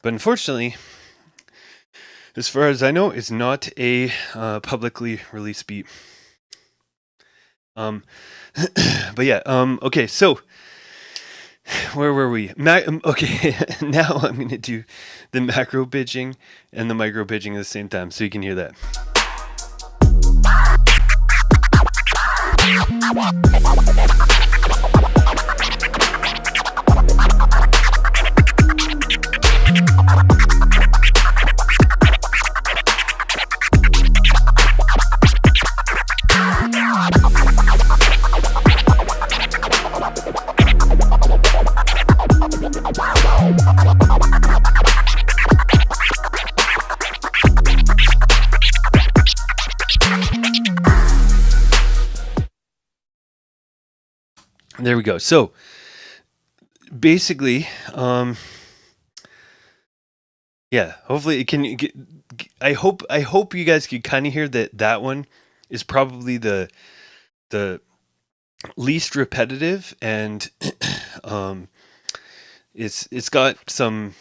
unfortunately, as far as I know, it's not a publicly released beat. But yeah, okay, so where were we? Okay, now I'm going to do the macro pitching and the micro pitching at the same time, so you can hear that. There we go. So basically, yeah, hopefully it can get, I hope you guys could kind of hear that one is probably the least repetitive, and it's got some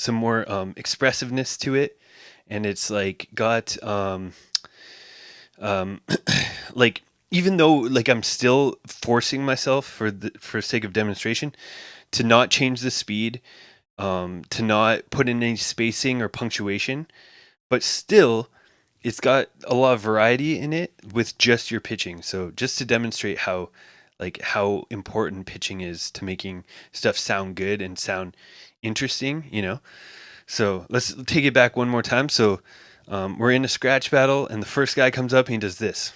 more expressiveness to it, and it's like got like, even though like I'm still forcing myself for sake of demonstration to not change the speed, to not put in any spacing or punctuation, but still it's got a lot of variety in it with just your pitching. So just to demonstrate how important pitching is to making stuff sound good and sound interesting, you know. So let's take it back one more time. So we're in a scratch battle, and the first guy comes up and he does this.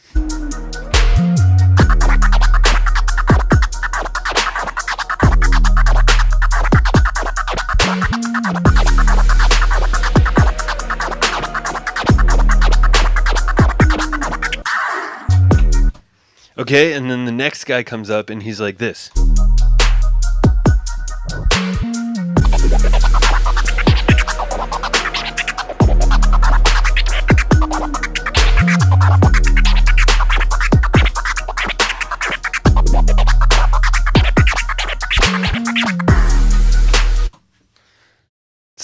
Okay, and then the next guy comes up and he's like this.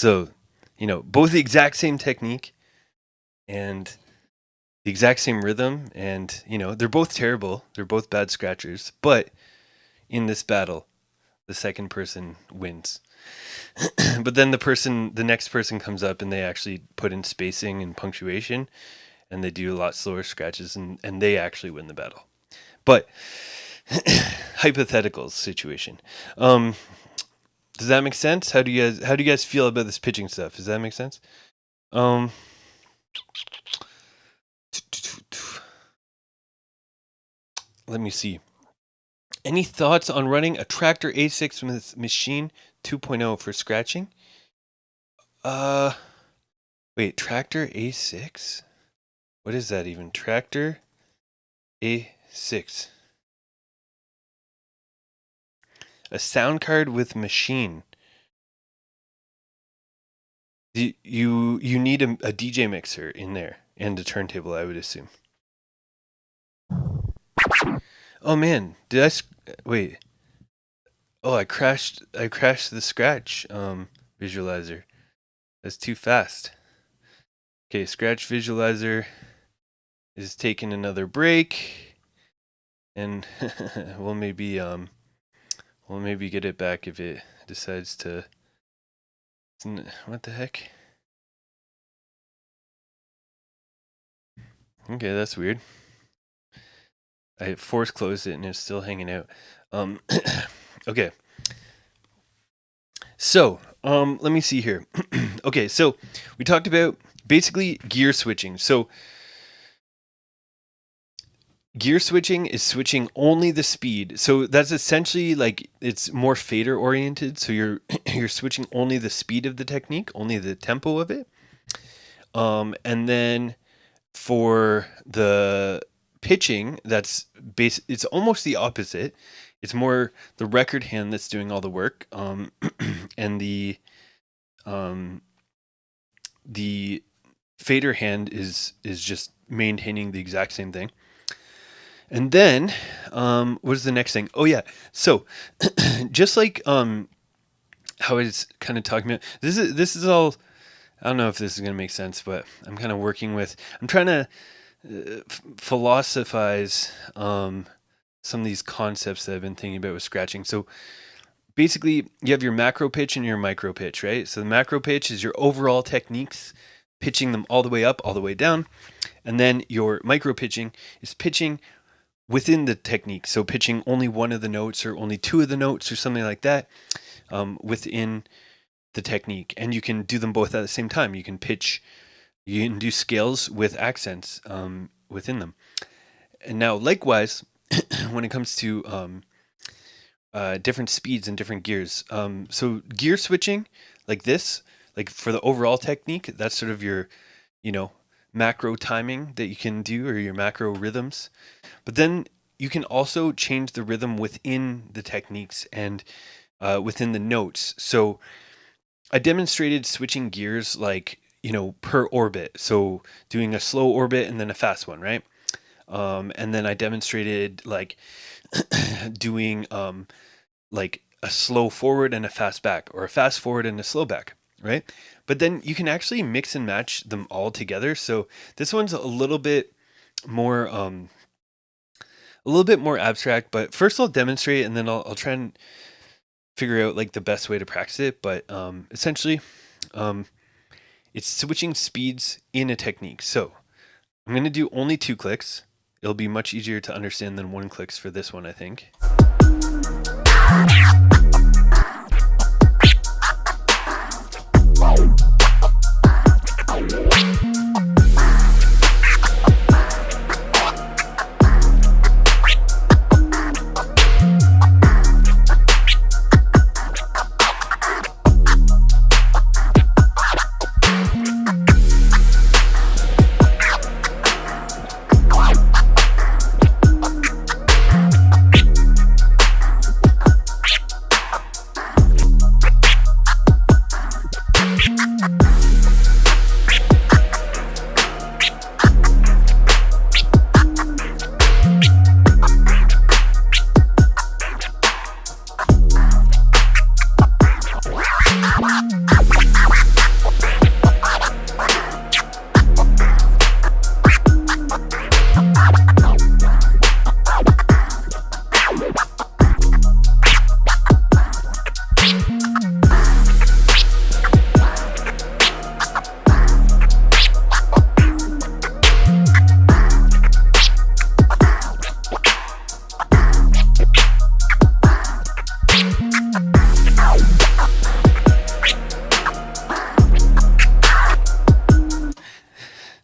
So, both the exact same technique and the exact same rhythm, and they're both terrible. They're both bad scratchers, but in this battle, the second person wins. But then the next person comes up and they actually put in spacing and punctuation, and they do a lot slower scratches, and they actually win the battle. But hypothetical situation. Does that make sense? How do you guys feel about this pitching stuff? Does that make sense? Let me see. Any thoughts on running a Tractor A6 with Machine 2.0 for scratching? Wait, Tractor A6? What is that even? Tractor A6. A sound card with Machine. You need a DJ mixer in there and a turntable, I would assume. Oh man, wait. Oh, I crashed the scratch visualizer. That's too fast. Okay, scratch visualizer is taking another break, and we'll maybe get it back if it decides to. What the heck? Okay, that's weird. I force closed it and it's still hanging out. Okay. So, let me see here. Okay, so we talked about basically gear switching. So gear switching is switching only the speed. So that's essentially like it's more fader oriented. So you're switching only the speed of the technique, only the tempo of it. And then for the pitching, it's almost the opposite. It's more the record hand that's doing all the work, and the fader hand is just maintaining the exact same thing. And then what is the next thing? Oh yeah, so just like how I was kind of talking about, this is all. I don't know if this is going to make sense, but I'm kind of I'm trying to philosophize some of these concepts that I've been thinking about with scratching. So basically, you have your macro pitch and your micro pitch, right? So the macro pitch is your overall techniques, pitching them all the way up, all the way down. And then your micro pitching is pitching within the technique. So pitching only one of the notes or only two of the notes or something like that within the technique. And you can do them both at the same time. You can do scales with accents within them. And now likewise, when it comes to different speeds and different gears. So gear switching like this, like for the overall technique, that's sort of your, macro timing that you can do, or your macro rhythms. But then you can also change the rhythm within the techniques and within the notes. So I demonstrated switching gears like, per orbit. So doing a slow orbit and then a fast one, right? And then I demonstrated like doing like a slow forward and a fast back, or a fast forward and a slow back, right? But then you can actually mix and match them all together. So this one's a little bit more abstract, but first I'll demonstrate and then I'll try and figure out like the best way to practice it. But essentially, it's switching speeds in a technique. So I'm going to do only 2 clicks. It'll be much easier to understand than 1 clicks for this one, I think.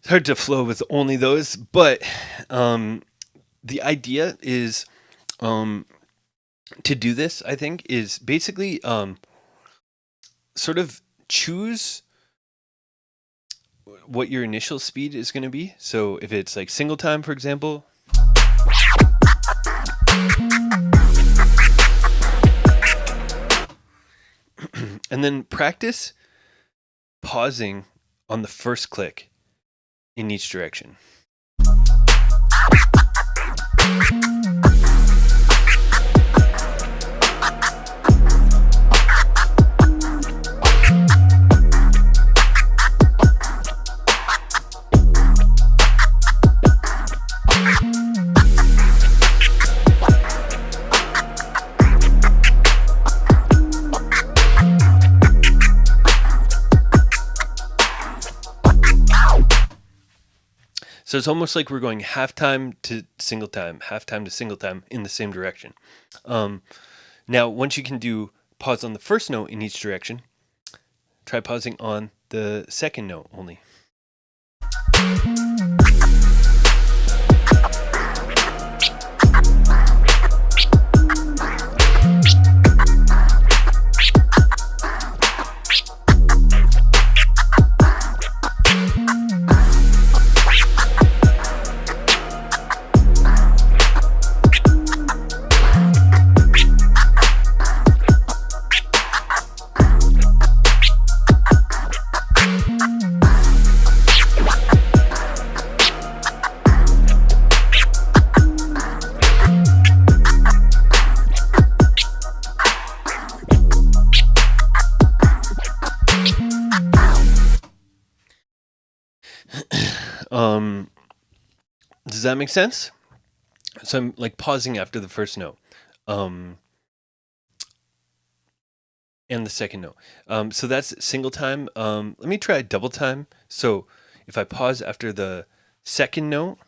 hard to flow with only those, but the idea is to do this, I think, is basically sort of choose what your initial speed is going to be. So if it's like single time, for example, and then practice pausing on the first click in each direction. So it's almost like we're going half time to single time in the same direction. Now, once you can do pause on the first note in each direction, try pausing on the second note only. Does that make sense? So I'm like pausing after the first note, and the second note. So that's single time. Let me try double time. So if I pause after the second note,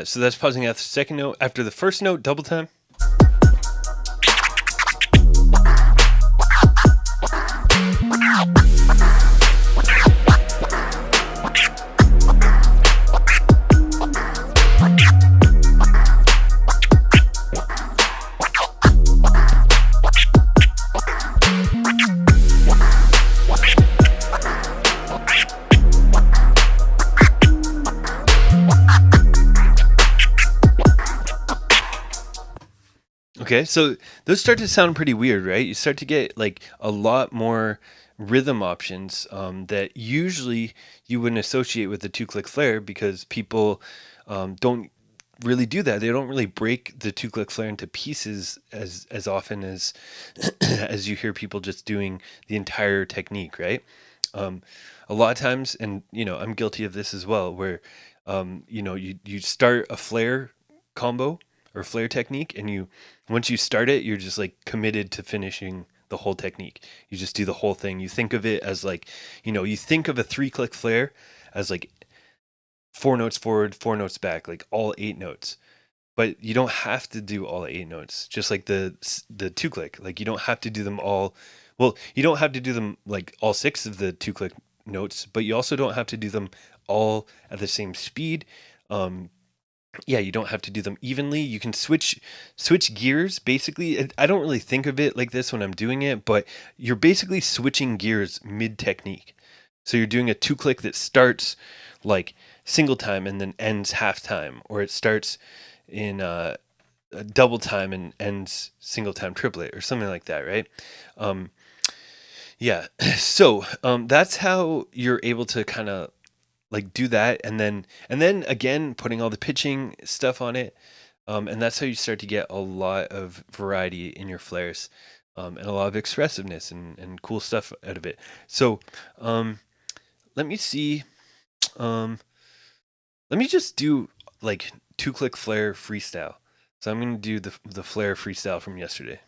so that's pausing after the second note. After the first note, double time. Okay, so those start to sound pretty weird, right? You start to get like a lot more rhythm options that usually you wouldn't associate with the two-click flare because people don't really do that. They don't really break the two-click flare into pieces as often as as you hear people just doing the entire technique, right? A lot of times, and I'm guilty of this as well, where you start a flare combo or flare technique, and once you start it, you're just like committed to finishing the whole technique. You just do the whole thing. You think of it as like, you think of a 3-click flare as like 4 notes forward, 4 notes back, like all 8 notes. But you don't have to do all 8 notes, just like the 2-click. Like you don't have to do them all. Well, you don't have to do them like all 6 of the 2-click notes, but you also don't have to do them all at the same speed. You don't have to do them evenly. You can switch gears. Basically, I don't really think of it like this when I'm doing it, but you're basically switching gears mid-technique. So you're doing a 2-click that starts like single time and then ends half time, or it starts in a double time and single time triplet or something like that, right? Yeah. So that's how you're able to kind of like do that, and then again putting all the pitching stuff on it, and that's how you start to get a lot of variety in your flares, and a lot of expressiveness and cool stuff out of it. So let me see. Let me just do like 2-click flare freestyle. So I'm going to do the flare freestyle from yesterday.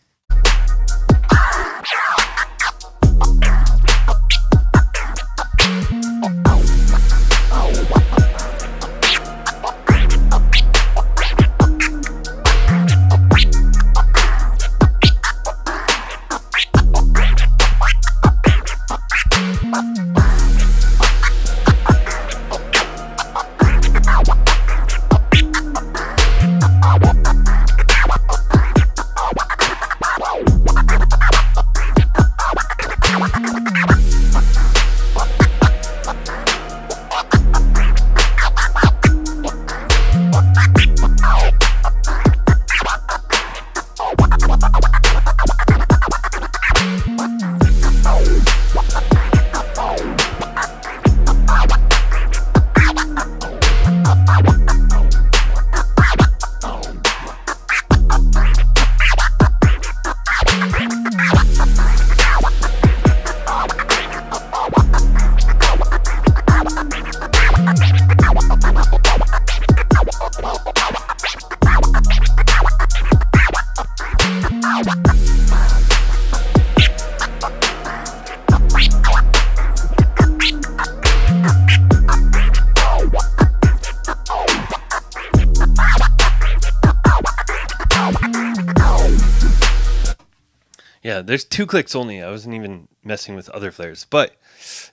Yeah, there's 2 clicks only. I wasn't even messing with other flares. But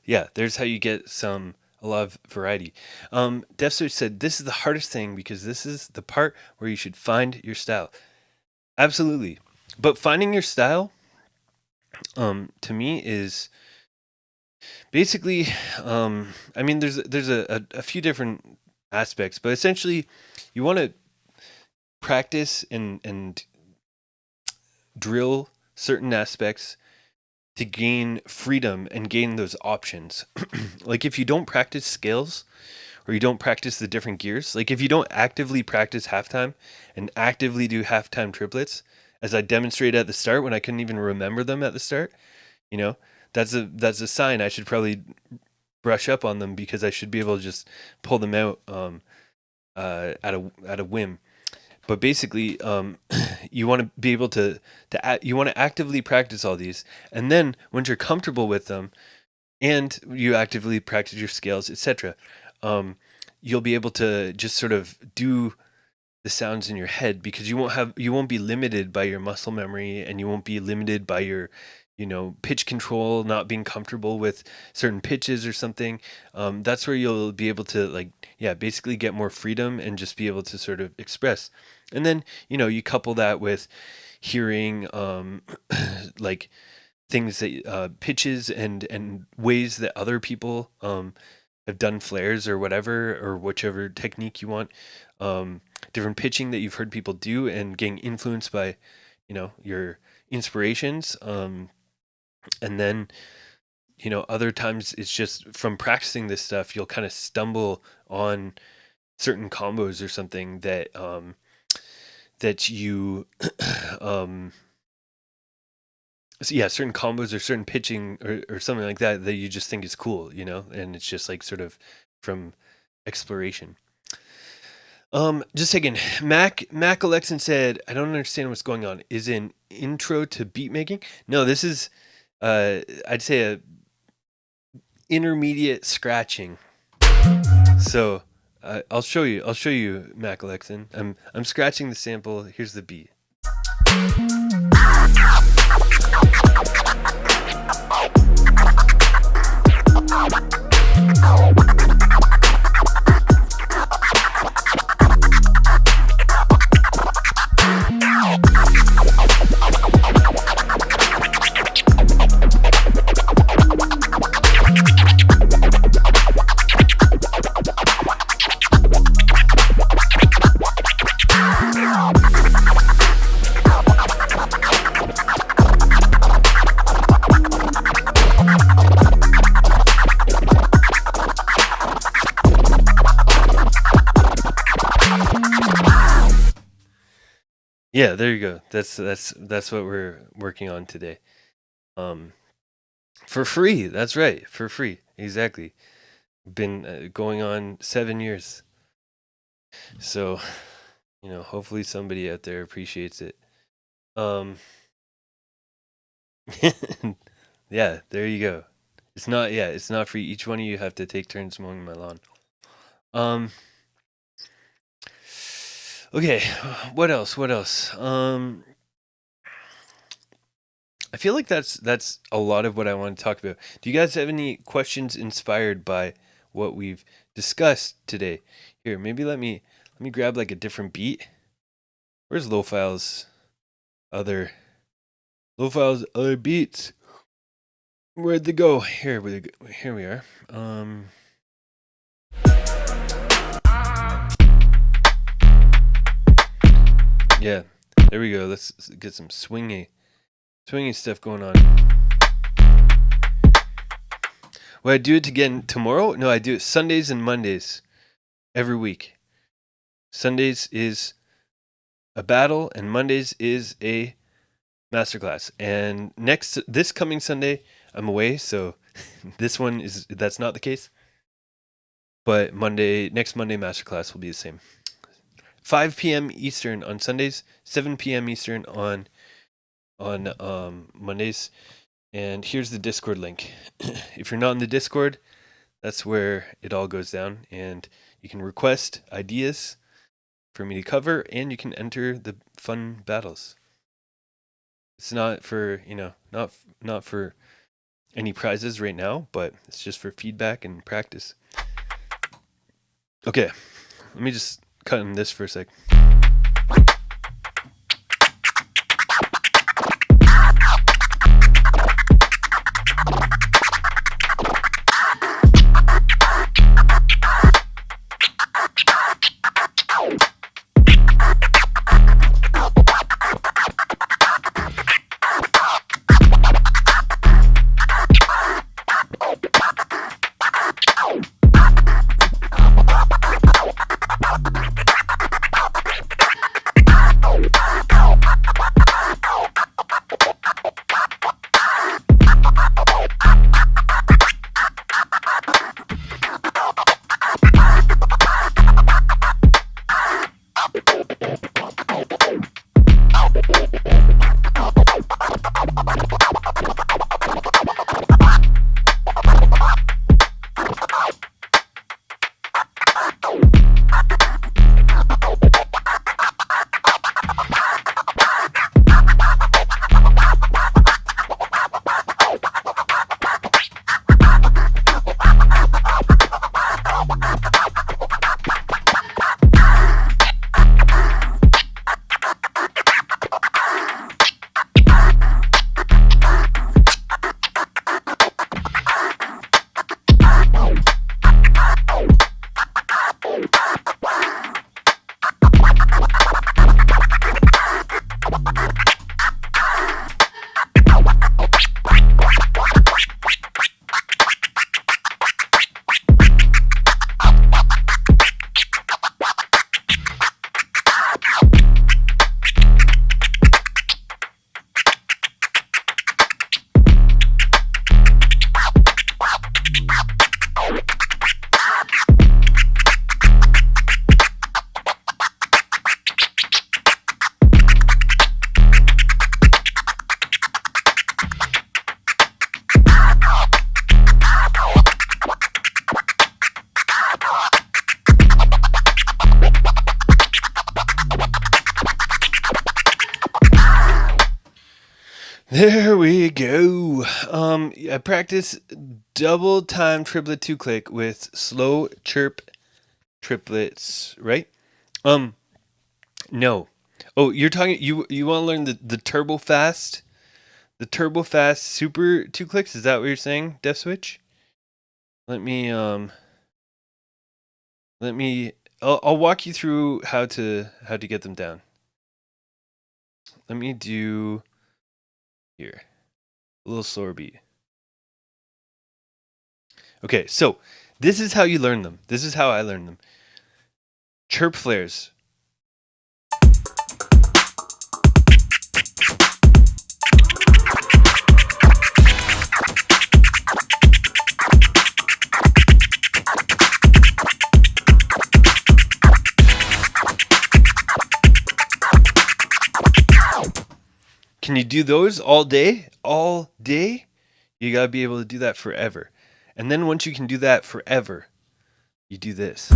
yeah, there's how you get a lot of variety. Def Switch said, this is the hardest thing because this is the part where you should find your style. Absolutely. But finding your style, to me, is basically, I mean, there's a few different aspects, but essentially you want to practice and drill certain aspects to gain freedom and gain those options. Like if you don't practice scales or you don't practice the different gears, like if you don't actively practice halftime and actively do halftime triplets, as I demonstrated at the start when I couldn't even remember them at the start, you know, that's a sign I should probably brush up on them, because I should be able to just pull them out at a whim. But basically, you want to be able you want to actively practice all these, and then once you're comfortable with them, and you actively practice your scales, etc., you'll be able to just sort of do the sounds in your head, because you won't be limited by your muscle memory, and you won't be limited by your pitch control, not being comfortable with certain pitches or something. That's where you'll be able to basically get more freedom and just be able to sort of express. And then, you couple that with hearing, like things that, pitches and ways that other people, have done flares or whatever, or whichever technique you want, different pitching that you've heard people do, and getting influenced by, your inspirations. And then, other times it's just from practicing this stuff, you'll kind of stumble on certain combos or something that you, certain combos or certain pitching or something like that you just think is cool, and it's just like sort of from exploration. Just a second. Mac Alexan said, I don't understand what's going on. Is an intro to beat making? No, this is I'd say a intermediate scratching. So I'll show you, Mac Alexan. I'm scratching the sample. Here's the beat. Yeah, there you go. That's what we're working on today. Um, for free. That's right. For free. Exactly. Been going on 7 years. So, hopefully somebody out there appreciates it. Um, yeah, there you go. It's not free. Each one of you have to take turns mowing my lawn. Okay, what else? I feel like that's a lot of what I want to talk about. Do you guys have any questions inspired by what we've discussed today? Here, maybe let me grab like a different beat. Where's other other beats? Where'd they go? Here we are. Yeah, there we go. Let's get some swingy stuff going on. Will I do it again tomorrow? No, I do it Sundays and Mondays every week. Sundays is a battle and Mondays is a masterclass. And this coming Sunday, I'm away, so that's not the case. But next Monday masterclass will be the same. 5 p.m. Eastern on Sundays, 7 p.m. Eastern on Mondays. And here's the Discord link. If you're not in the Discord, that's where it all goes down. And you can request ideas for me to cover, and you can enter the fun battles. It's not for, not for any prizes right now, but it's just for feedback and practice. Okay, let me just cut in this for a sec. There we go. I practice double time triplet 2-click with slow chirp triplets, right? No. Oh, you're talking. You want to learn the turbo fast, super 2-clicks? Is that what you're saying, Def Switch? Let me. I'll walk you through how to get them down. Let me do here a little slower beat. Okay, so this is how you learn them. This is how I learned them. Chirp flares. Can you do those all day? All day? You gotta be able to do that forever. And then once you can do that forever, you do this.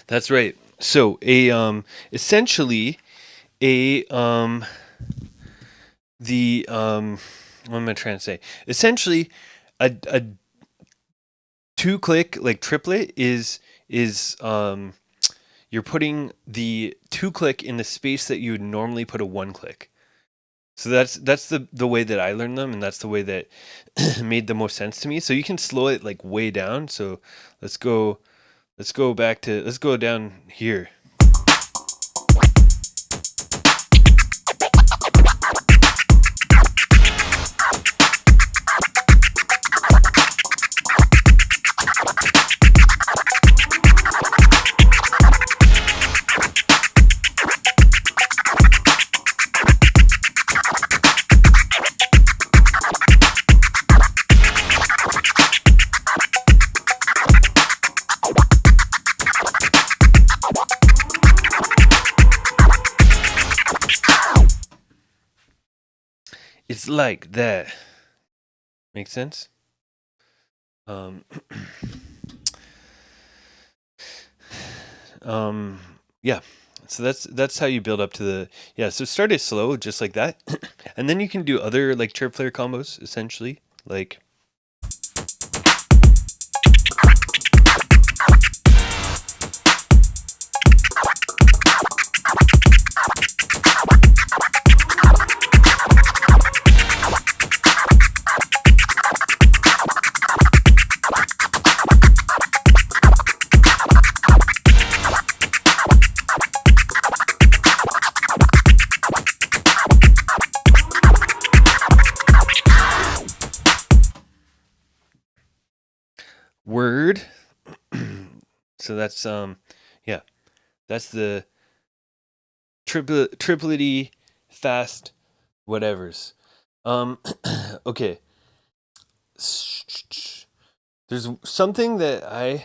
That's right. So essentially a what am I trying to say? Essentially a 2-click like triplet is you're putting the 2-click in the space that you would normally put a 1-click. So that's the way that I learned them, and that's the way that made the most sense to me. So you can slow it like way down. So let's go down here. It's like that. Make sense? Yeah. So that's how you build up to the So start it slow, just like that, and then you can do other like chirp flare combos, essentially, like. Word. So that's that's the triplety fast whatevers. Okay. There's something that I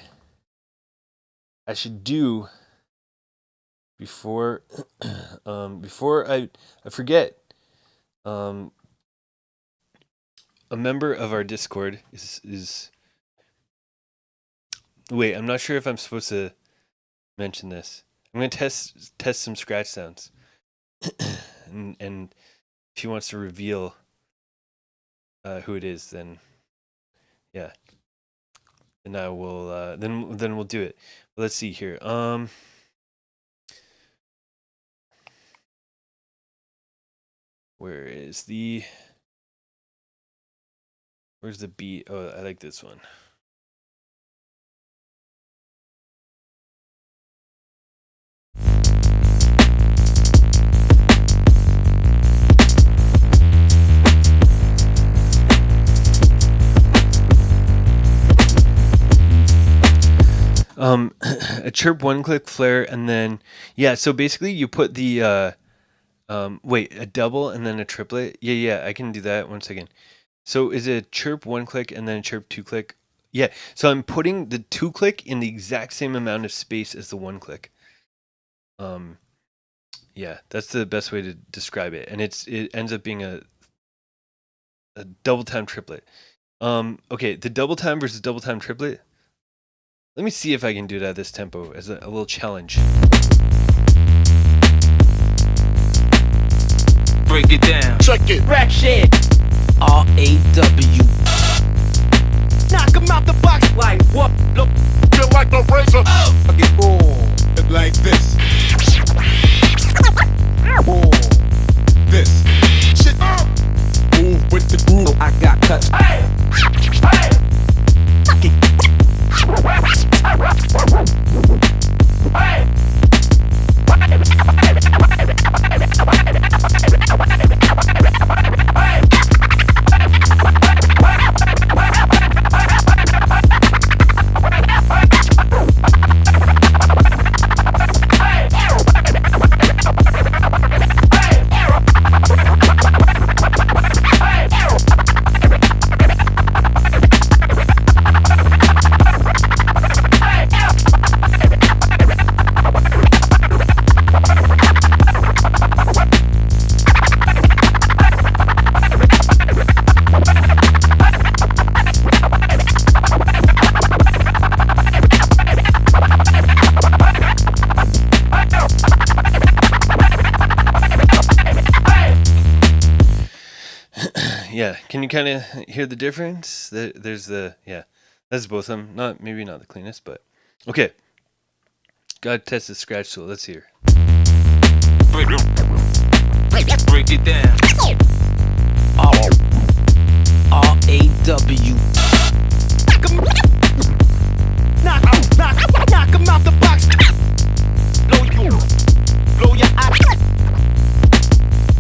should do before I forget. A member of our Discord is wait, I'm not sure if I'm supposed to mention this. I'm gonna test some scratch sounds, and if he wants to reveal who it is, then yeah, then I will. Then we'll do it. But let's see here. Where's the beat? Oh, I like this one. A chirp 1-click flare, and then so basically you put the a double and then a triplet. Yeah, I can do that. 1 second. So is it chirp 1-click and then a chirp 2-click? Yeah. So I'm putting the 2-click in the exact same amount of space as the 1-click. Yeah, that's the best way to describe it, and it ends up being a double time triplet. Okay, the double time versus double time triplet. Let me see if I can do it at this tempo as a little challenge. Break it down. Check it. Rack shit. R-A-W. Knock him out the box like what? Look. Feel like a razor. I get bored. Like this. This. Shit. Move with the groove. I got cuts. Hey! Can you kind of hear the difference? There's that's both of them. Maybe not the cleanest, but okay. Gotta test the scratch tool. Let's hear. Break it down. R-A-W. Knock him out the box.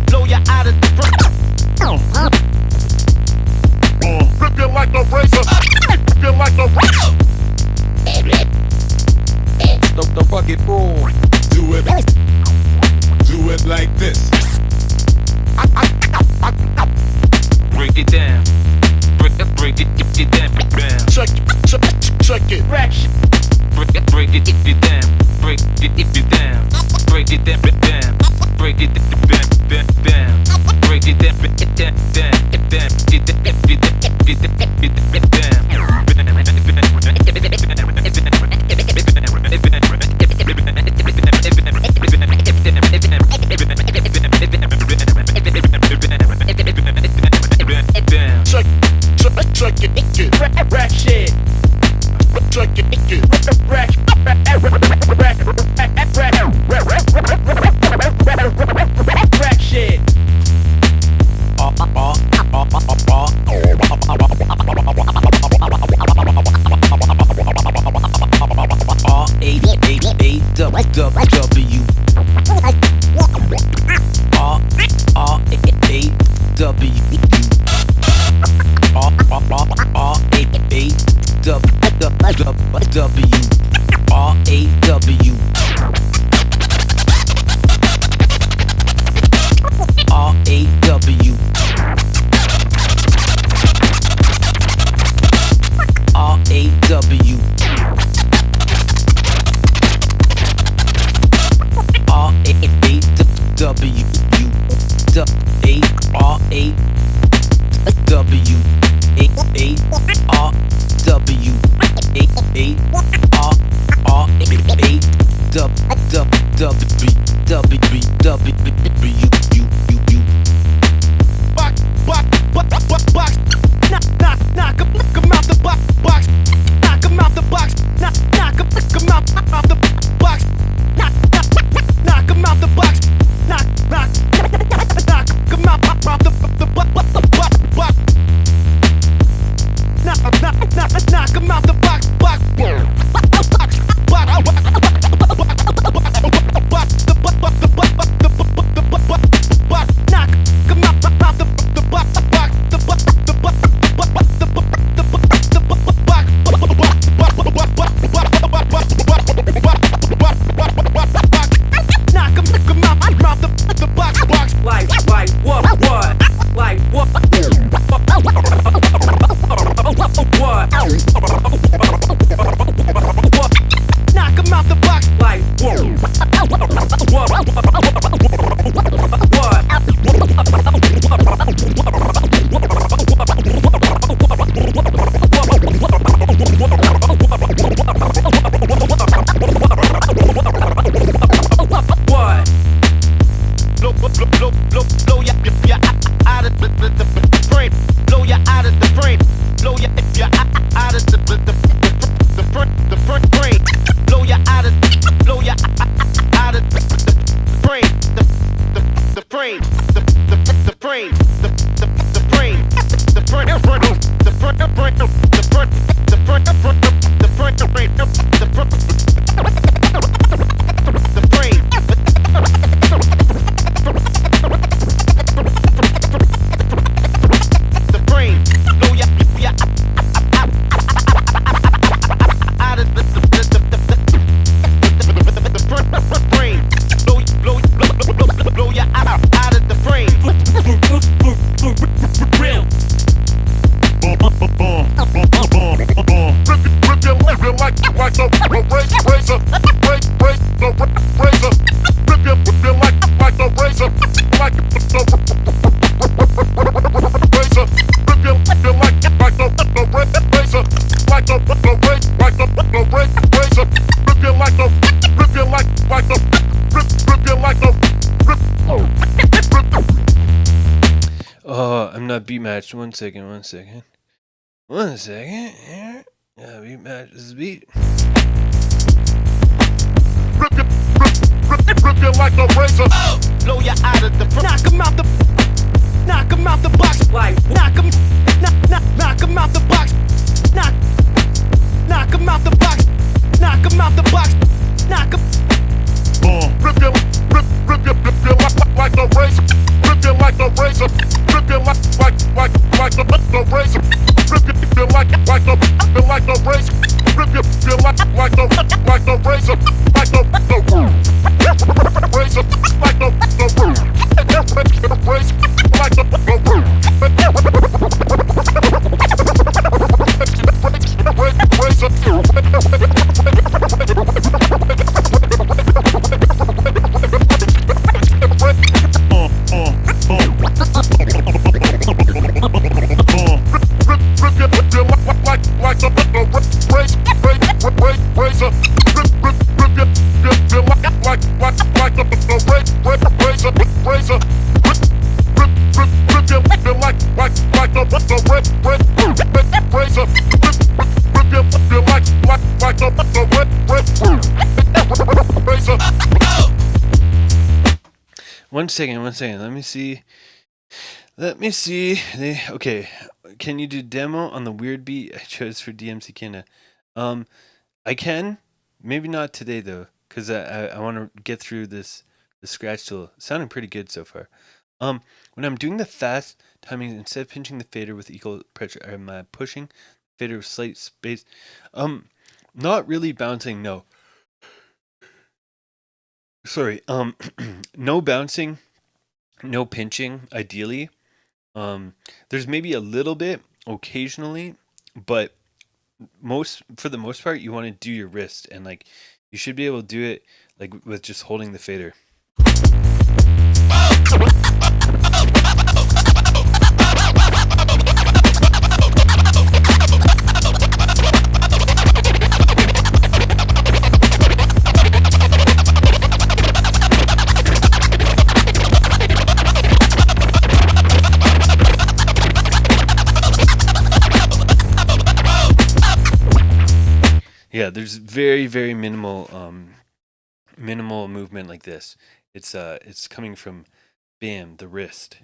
Blow your out of the front. Rip you like a razor. Rip you like a razor. The fucking boom. Do it like this. Break it down. Break it down. Check it. Rack shit. Break it down. Break it down. Break it down. Break it down. Break it down. Break it down. Check it. Rack shit. Check it. Rack shit. beat matched. One second. Here. Beat match this beat. Rip it like a razor. Blow you out of the knock 'em out the box. Like knock 'em out the box. Knock 'em out the box. Knock 'em out the box. Knock 'em. Rip it like a razor. Rip it like a razor. Rip it like a razor. Rip it like a razor. Rip it like a razor. Like a razor. Like a razor. Like a One second. Let me see. Okay. Can you do demo on the weird beat I chose for DMC Canada? I can. Maybe not today though, because I want to get through the scratch tool. Sounding pretty good so far. When I'm doing the fast timing, instead of pinching the fader with equal pressure, I'm pushing the fader with slight space. Not really bouncing. No. Sorry. No bouncing, no pinching. Ideally, there's maybe a little bit occasionally, but for the most part, you want to do your wrist, and like you should be able to do it like with just holding the fader. Yeah, there's very, very minimal movement like this. It's coming from bam, the wrist.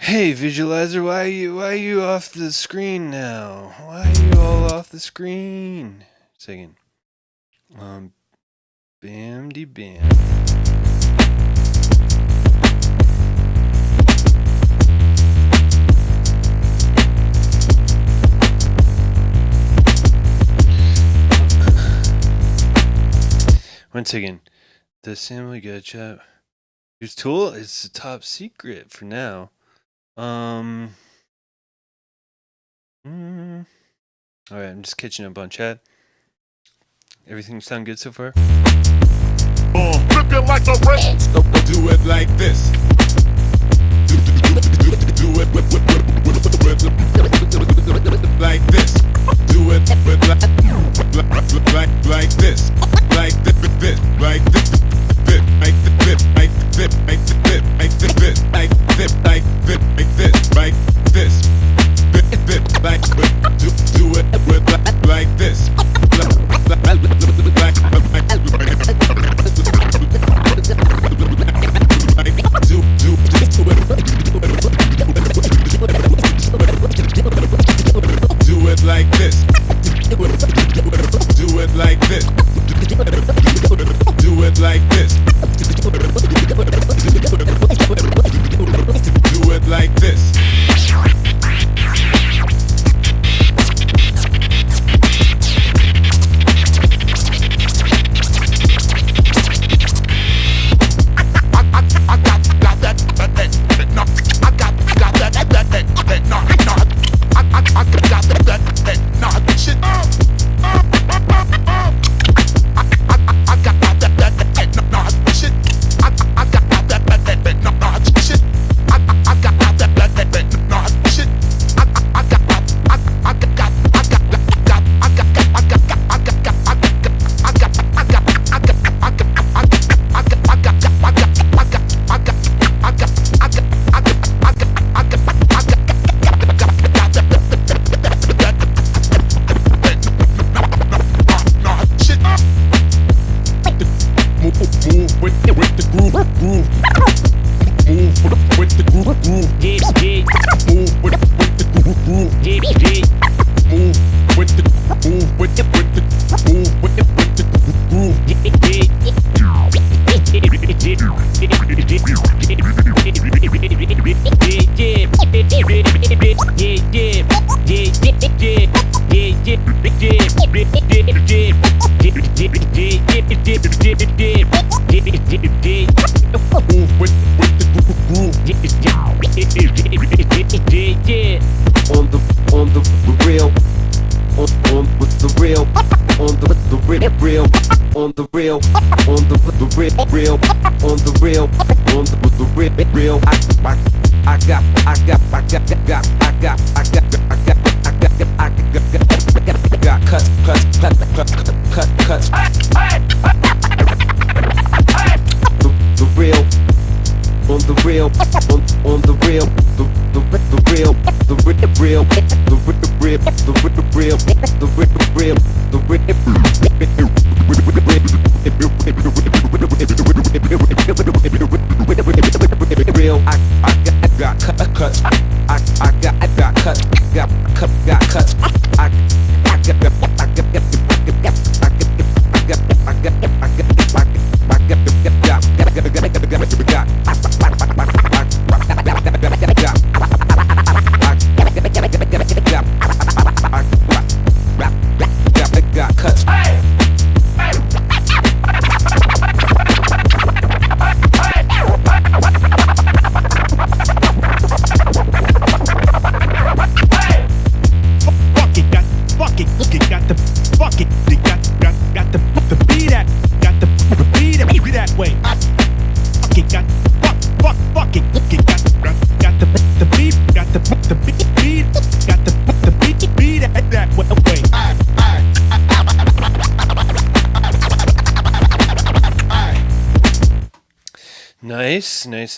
Hey, visualizer, why are you off the screen now? Why are you all off the screen? Second. Bam de bam. Once again, the Samuel Gotcha. Use tool is the top secret for now. Alright, I'm just catching up on chat. Everything sound good so far? Flip it like a race. Do it like this. Do it like this. Do it like this. Like this. Like this. Like this. Like this. Like this. Like this. Like this. Like this. Like this. Like this. Like do it like this. Do it like this. Do it like this. Do it like this. Do it like this.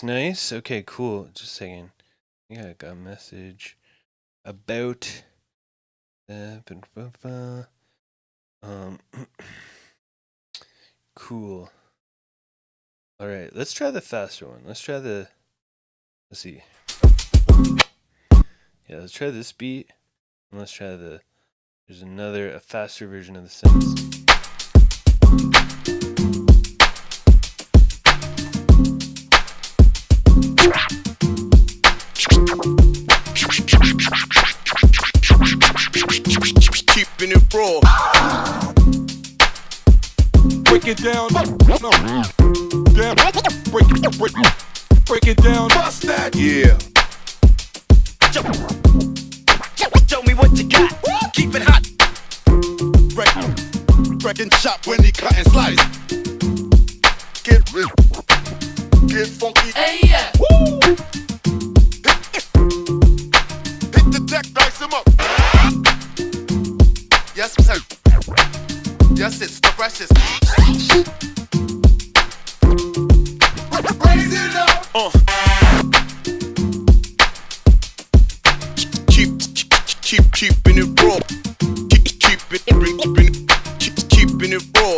Nice. Okay, cool. Just a second. I think I got a message about cool. All right, let's try the faster one. Let's see. Yeah, let's try this beat. And let's try there's a faster version of the synths. Keeping it raw. Break it down. No. Damn. Break it down. Bust that. Yeah. Show me what you got. Keep it hot. Breaking shop when he cut and slice. Get real. Get funky. Hey, yeah. Woo! Hit the deck, dice him up. Yes, sir. Yes, it's the freshest. Raise it up. Keeping it raw. Keeping it raw. Keeping it raw.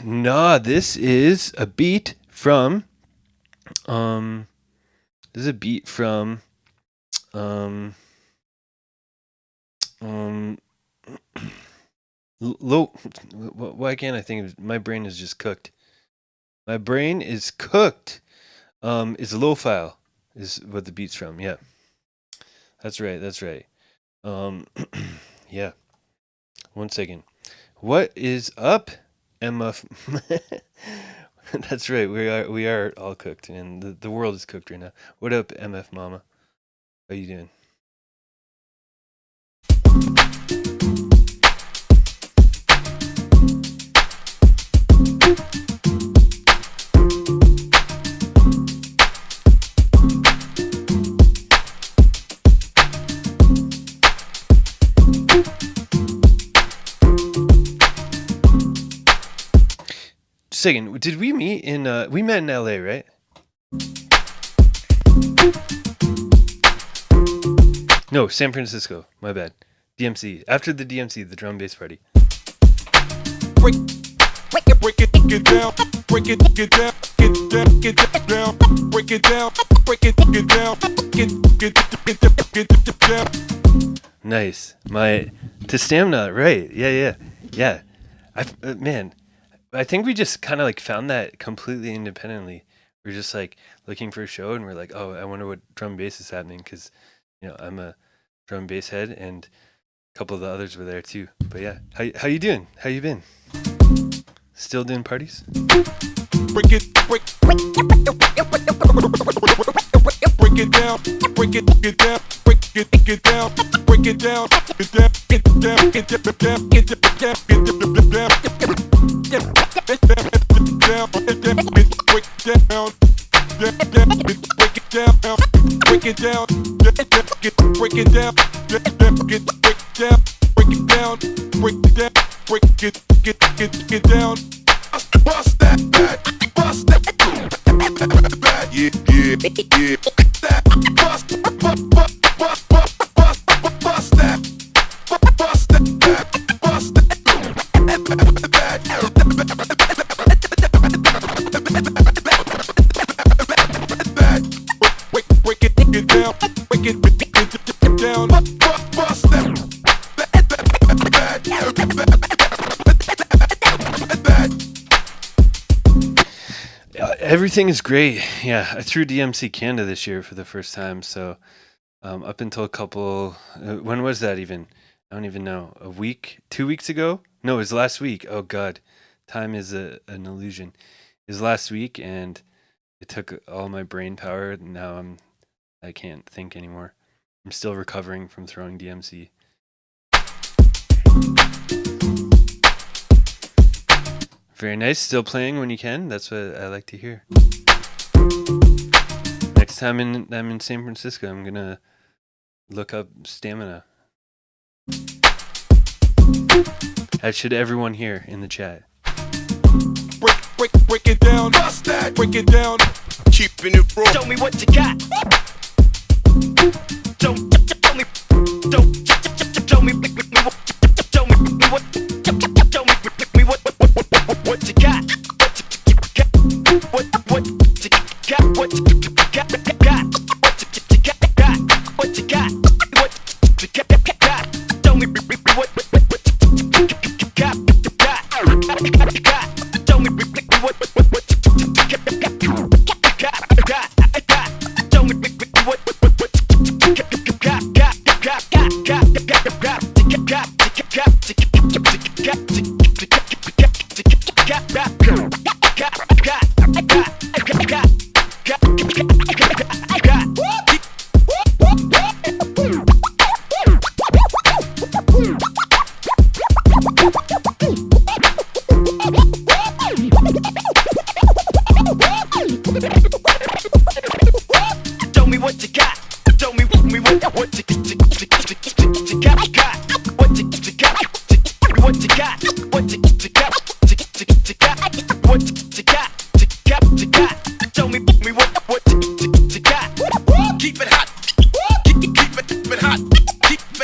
Nah, this is a beat from why can't I think of it? My brain is just cooked. My brain is cooked. It's low file is what the beat's from. Yeah. That's right. Yeah. 1 second. What is up, Emma? That's right. We are all cooked, and the world is cooked right now. What up, MF Mama? How you doing? Second, did we meet in we met in LA, right? No, San Francisco. My bad. DMC. After the DMC, the drum bass party. Break it down. Break it down. Get down. Break it down. Get down. Nice. To stamina, right? Yeah. Man, I think we just kind of like found that completely independently. We're just like looking for a show, and we're like, oh, I wonder what drum bass is happening, because I'm a drum bass head, and a couple of the others were there too. But yeah, how you doing? How you been? Still doing parties? Break it down. Break it down. Break it down. Bust that bad. Bust that bad. Yeah. Bust that. Bust that. Everything is great. Yeah, I threw DMC Canada this year for the first time. So up until a couple, when was that even? I don't even know. A week, 2 weeks ago? No, it was last week. Oh God, time is an illusion. It was last week, and it took all my brain power. Now I can't think anymore. I'm still recovering from throwing DMC. Very nice. Still playing when you can. That's what I like to hear. Next time I'm in San Francisco, I'm gonna look up Stamina. As should everyone here in the chat. Break it down. Bust that. Break it down. Keeping it raw. Show me what you got. Show me. Show me what you got. What you got. What you got. What you got. What you got. Show me what you got. Show me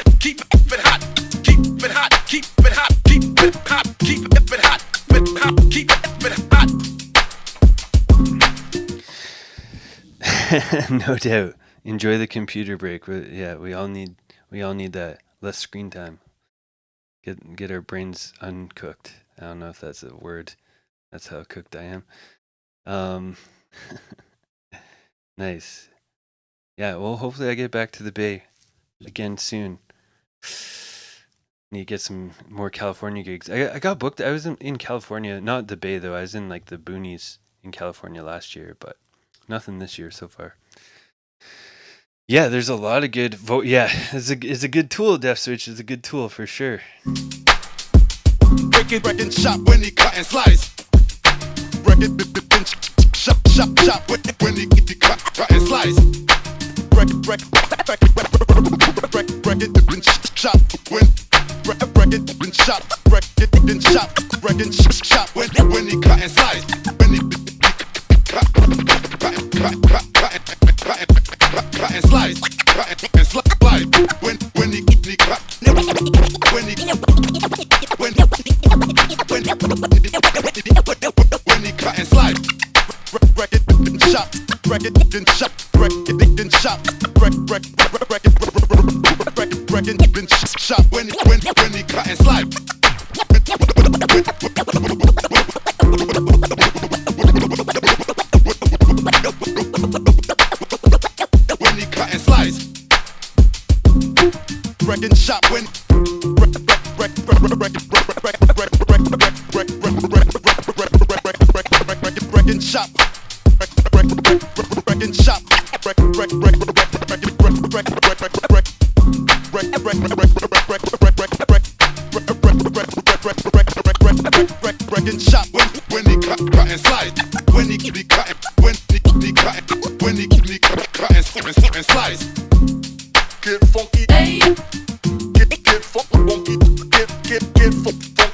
No doubt. Enjoy the computer break. Yeah, we all need that. Less screen time. Get our brains uncooked. I don't know if that's a word. That's how cooked I am. Nice. Yeah, well, hopefully I get back to the Bay again soon. Need to get some more California gigs. I got booked. I was in California, not the Bay though. I was in like the boonies in California last year, but nothing this year so far. Yeah, there's a lot of good yeah, it's a good tool. Def Switch is a good tool for sure. Break it, shop when he cut and slice. Break it, shop when he cut and slice. Break it, shop when shop when he cut and slice. When he cut and slice, when he cut, when he cut and slice. Break it and shop, break it and shop, break it and shop, break it and shop when he cut and slice. When he cut and slice, break and shop when break and shop, break and shop, break and shop when he cut and slice, when he cut and slice. Get funky, get funky, get funky. Get funky, get funky.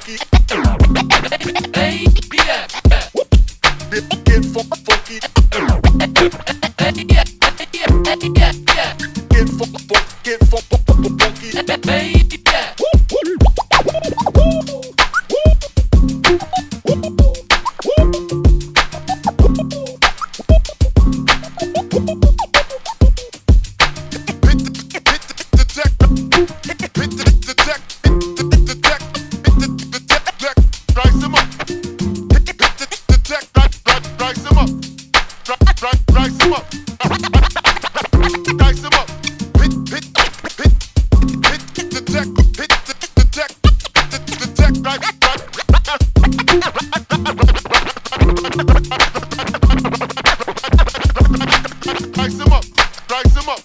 Rise him up. Dice him up. Dice him up. Hit the deck. Hit the deck. The deck. Dice him up. Dice him up.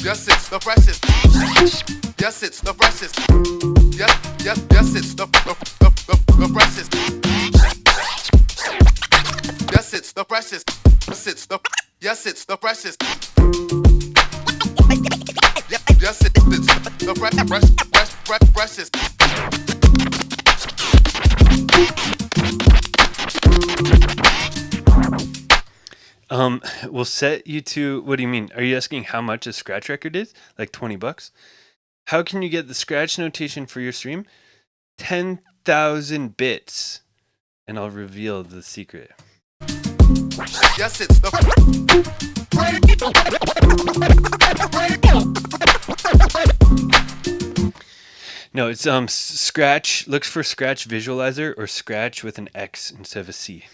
Yes, it's the freshest. Yes, it's the freshest. Yes, it's the freshest. Yes, it's the freshest. Yes, it's the freshest. Yes, it's the freshest. We'll set you to, what do you mean? Are you asking how much a scratch record is? Like $20? How can you get the scratch notation for your stream? 10,000 bits. And I'll reveal the secret. Yes, it's the No, it's scratch. Looks for scratch visualizer or scratch with an X instead of a C.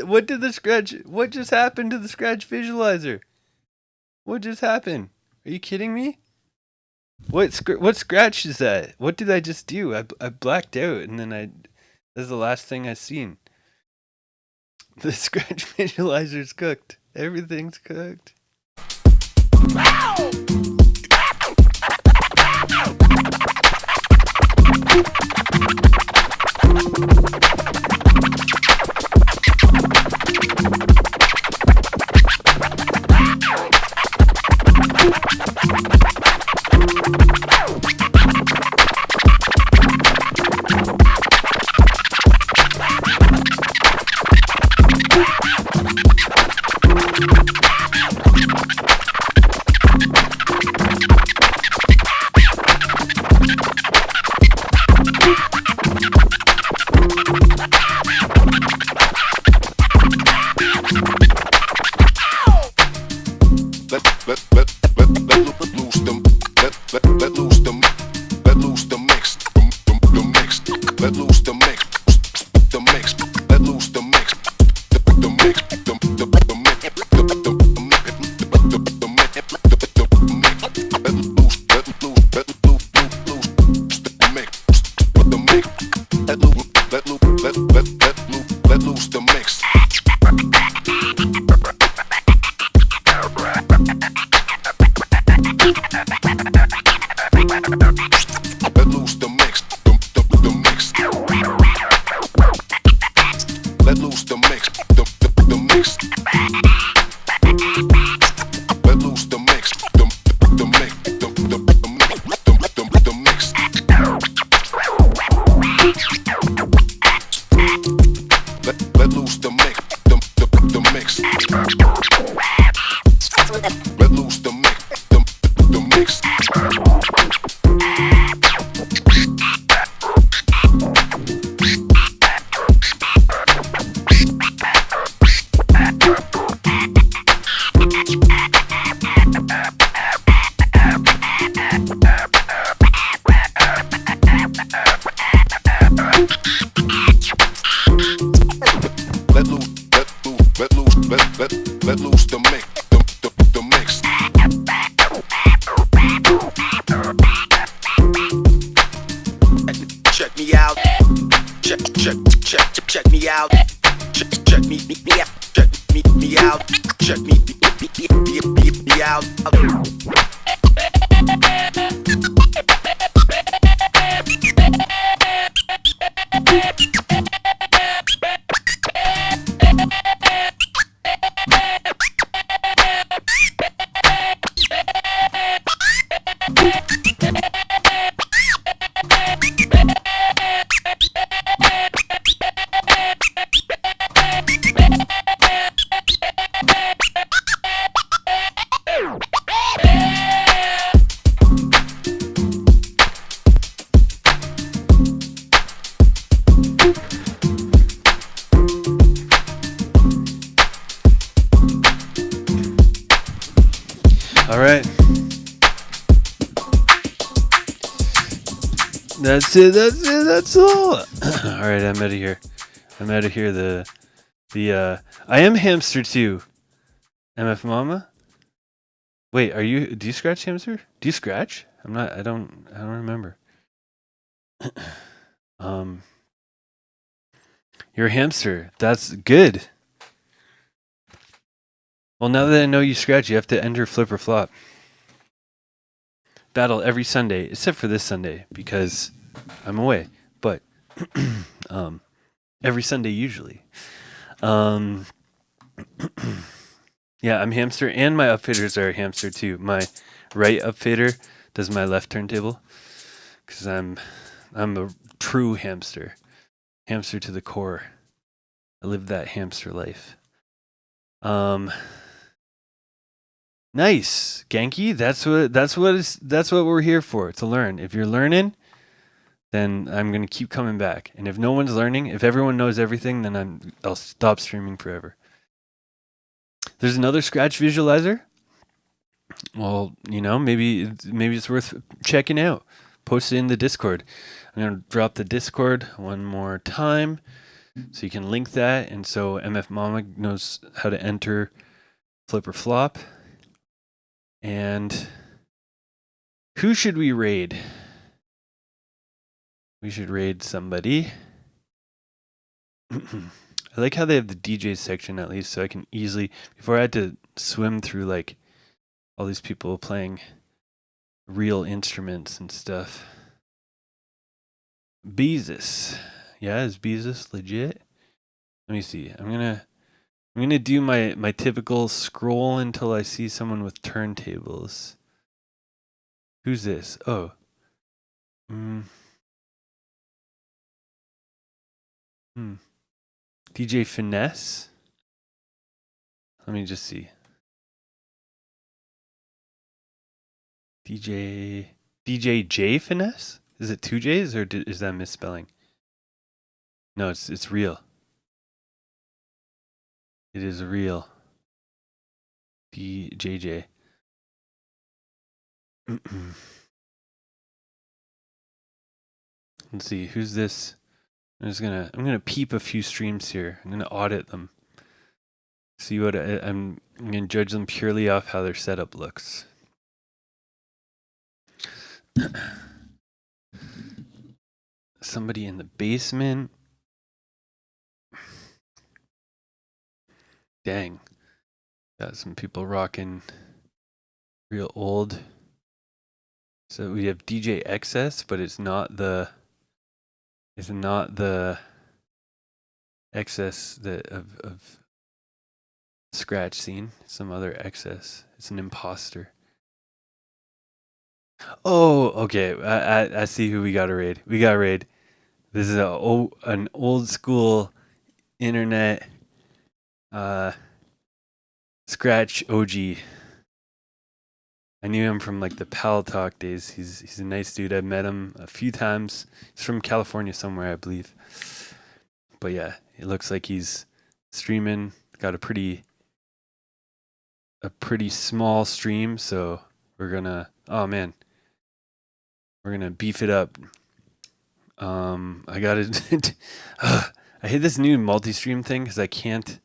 What did the scratch? What just happened to the scratch visualizer? What just happened? Are you kidding me? What scratch is that? What did I just do? I blacked out and then that's the last thing I seen. The scratch visualizer's cooked. Everything's cooked. Let loose the mix, the mix. Let loose the mix, the mix. Check me out. Check me out. Check me out. Check me out. Check me out. All right. That's it. That's all. All right, I'm out of here. I am hamster too. MF Mama. Wait, do you scratch hamster? Do you scratch? I don't remember. You're a hamster. That's good. Well, now that I know you scratch, you have to enter flip or flop. Battle every Sunday, except for this Sunday, because I'm away. But every Sunday usually. Yeah, I'm hamster, and my upfitters are hamster too. My right upfitter does my left turntable, because I'm a true hamster. Hamster to the core. I live that hamster life. Nice, Genki. That's what we're here for, to learn. If you're learning, then I'm gonna keep coming back. And if no one's learning, if everyone knows everything, then I'll stop streaming forever. There's another scratch visualizer. Well, maybe it's worth checking out. Post it in the Discord. I'm gonna drop the Discord one more time, so you can link that, and so MF Mama knows how to enter flip or flop. And who should we raid? We should raid somebody. I like how they have the DJ section at least, so I can easily, before I had to swim through like all these people playing real instruments and stuff. Beezus. Yeah, is Beezus legit? Let me see. I'm gonna do my typical scroll until I see someone with turntables. Who's this? Oh. DJ Finesse? Let me just see. DJ J Finesse? Is it 2 J's or is that misspelling? No, it's real. It is real. DJJ. Let's see, who's this? I'm gonna peep a few streams here. I'm gonna audit them. See what I'm gonna judge them purely off how their setup looks. Somebody in the basement. Dang. Got some people rocking real old. So we have DJ XS, but it's not the XS of scratch scene. It's some other XS. It's an imposter. Oh, okay. I see who we got to raid. We got to raid. This is an old school internet Scratch OG. I knew him from like the Pal Talk days. He's a nice dude. I've met him a few times. He's from California somewhere, I believe. But yeah, it looks like he's streaming. Got a pretty small stream, so we're gonna beef it up. I got it. I hate this new multi-stream thing because I can't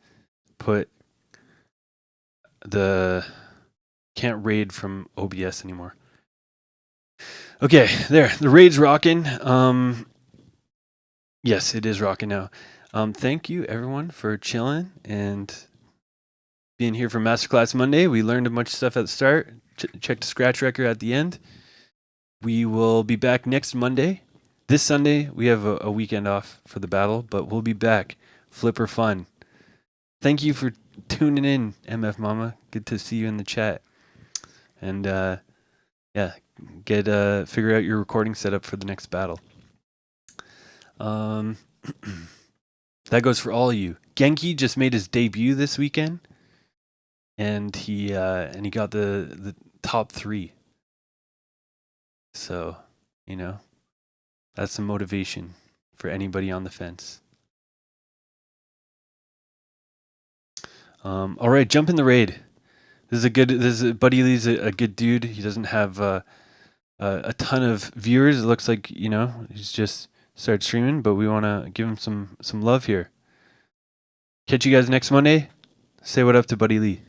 raid from OBS anymore. Okay, there. The raid's rocking. Yes, it is rocking now. Thank you everyone for chilling and being here for Masterclass Monday. We learned a bunch of stuff at the start. Check the scratch record at the end. We will be back next Monday. This Sunday, we have a weekend off for the battle, but we'll be back. Flipper fun. Thank you for tuning in, MF Mama. Good to see you in the chat. And yeah, figure out your recording setup for the next battle. That goes for all of you. Genki just made his debut this weekend, and he got the top 3. So, that's some motivation for anybody on the fence. All right, jump in the raid. Buddy Lee's a good dude. He doesn't have a ton of viewers. It looks like he's just started streaming, but we want to give him some love here. Catch you guys next Monday. Say what up to Buddy Lee.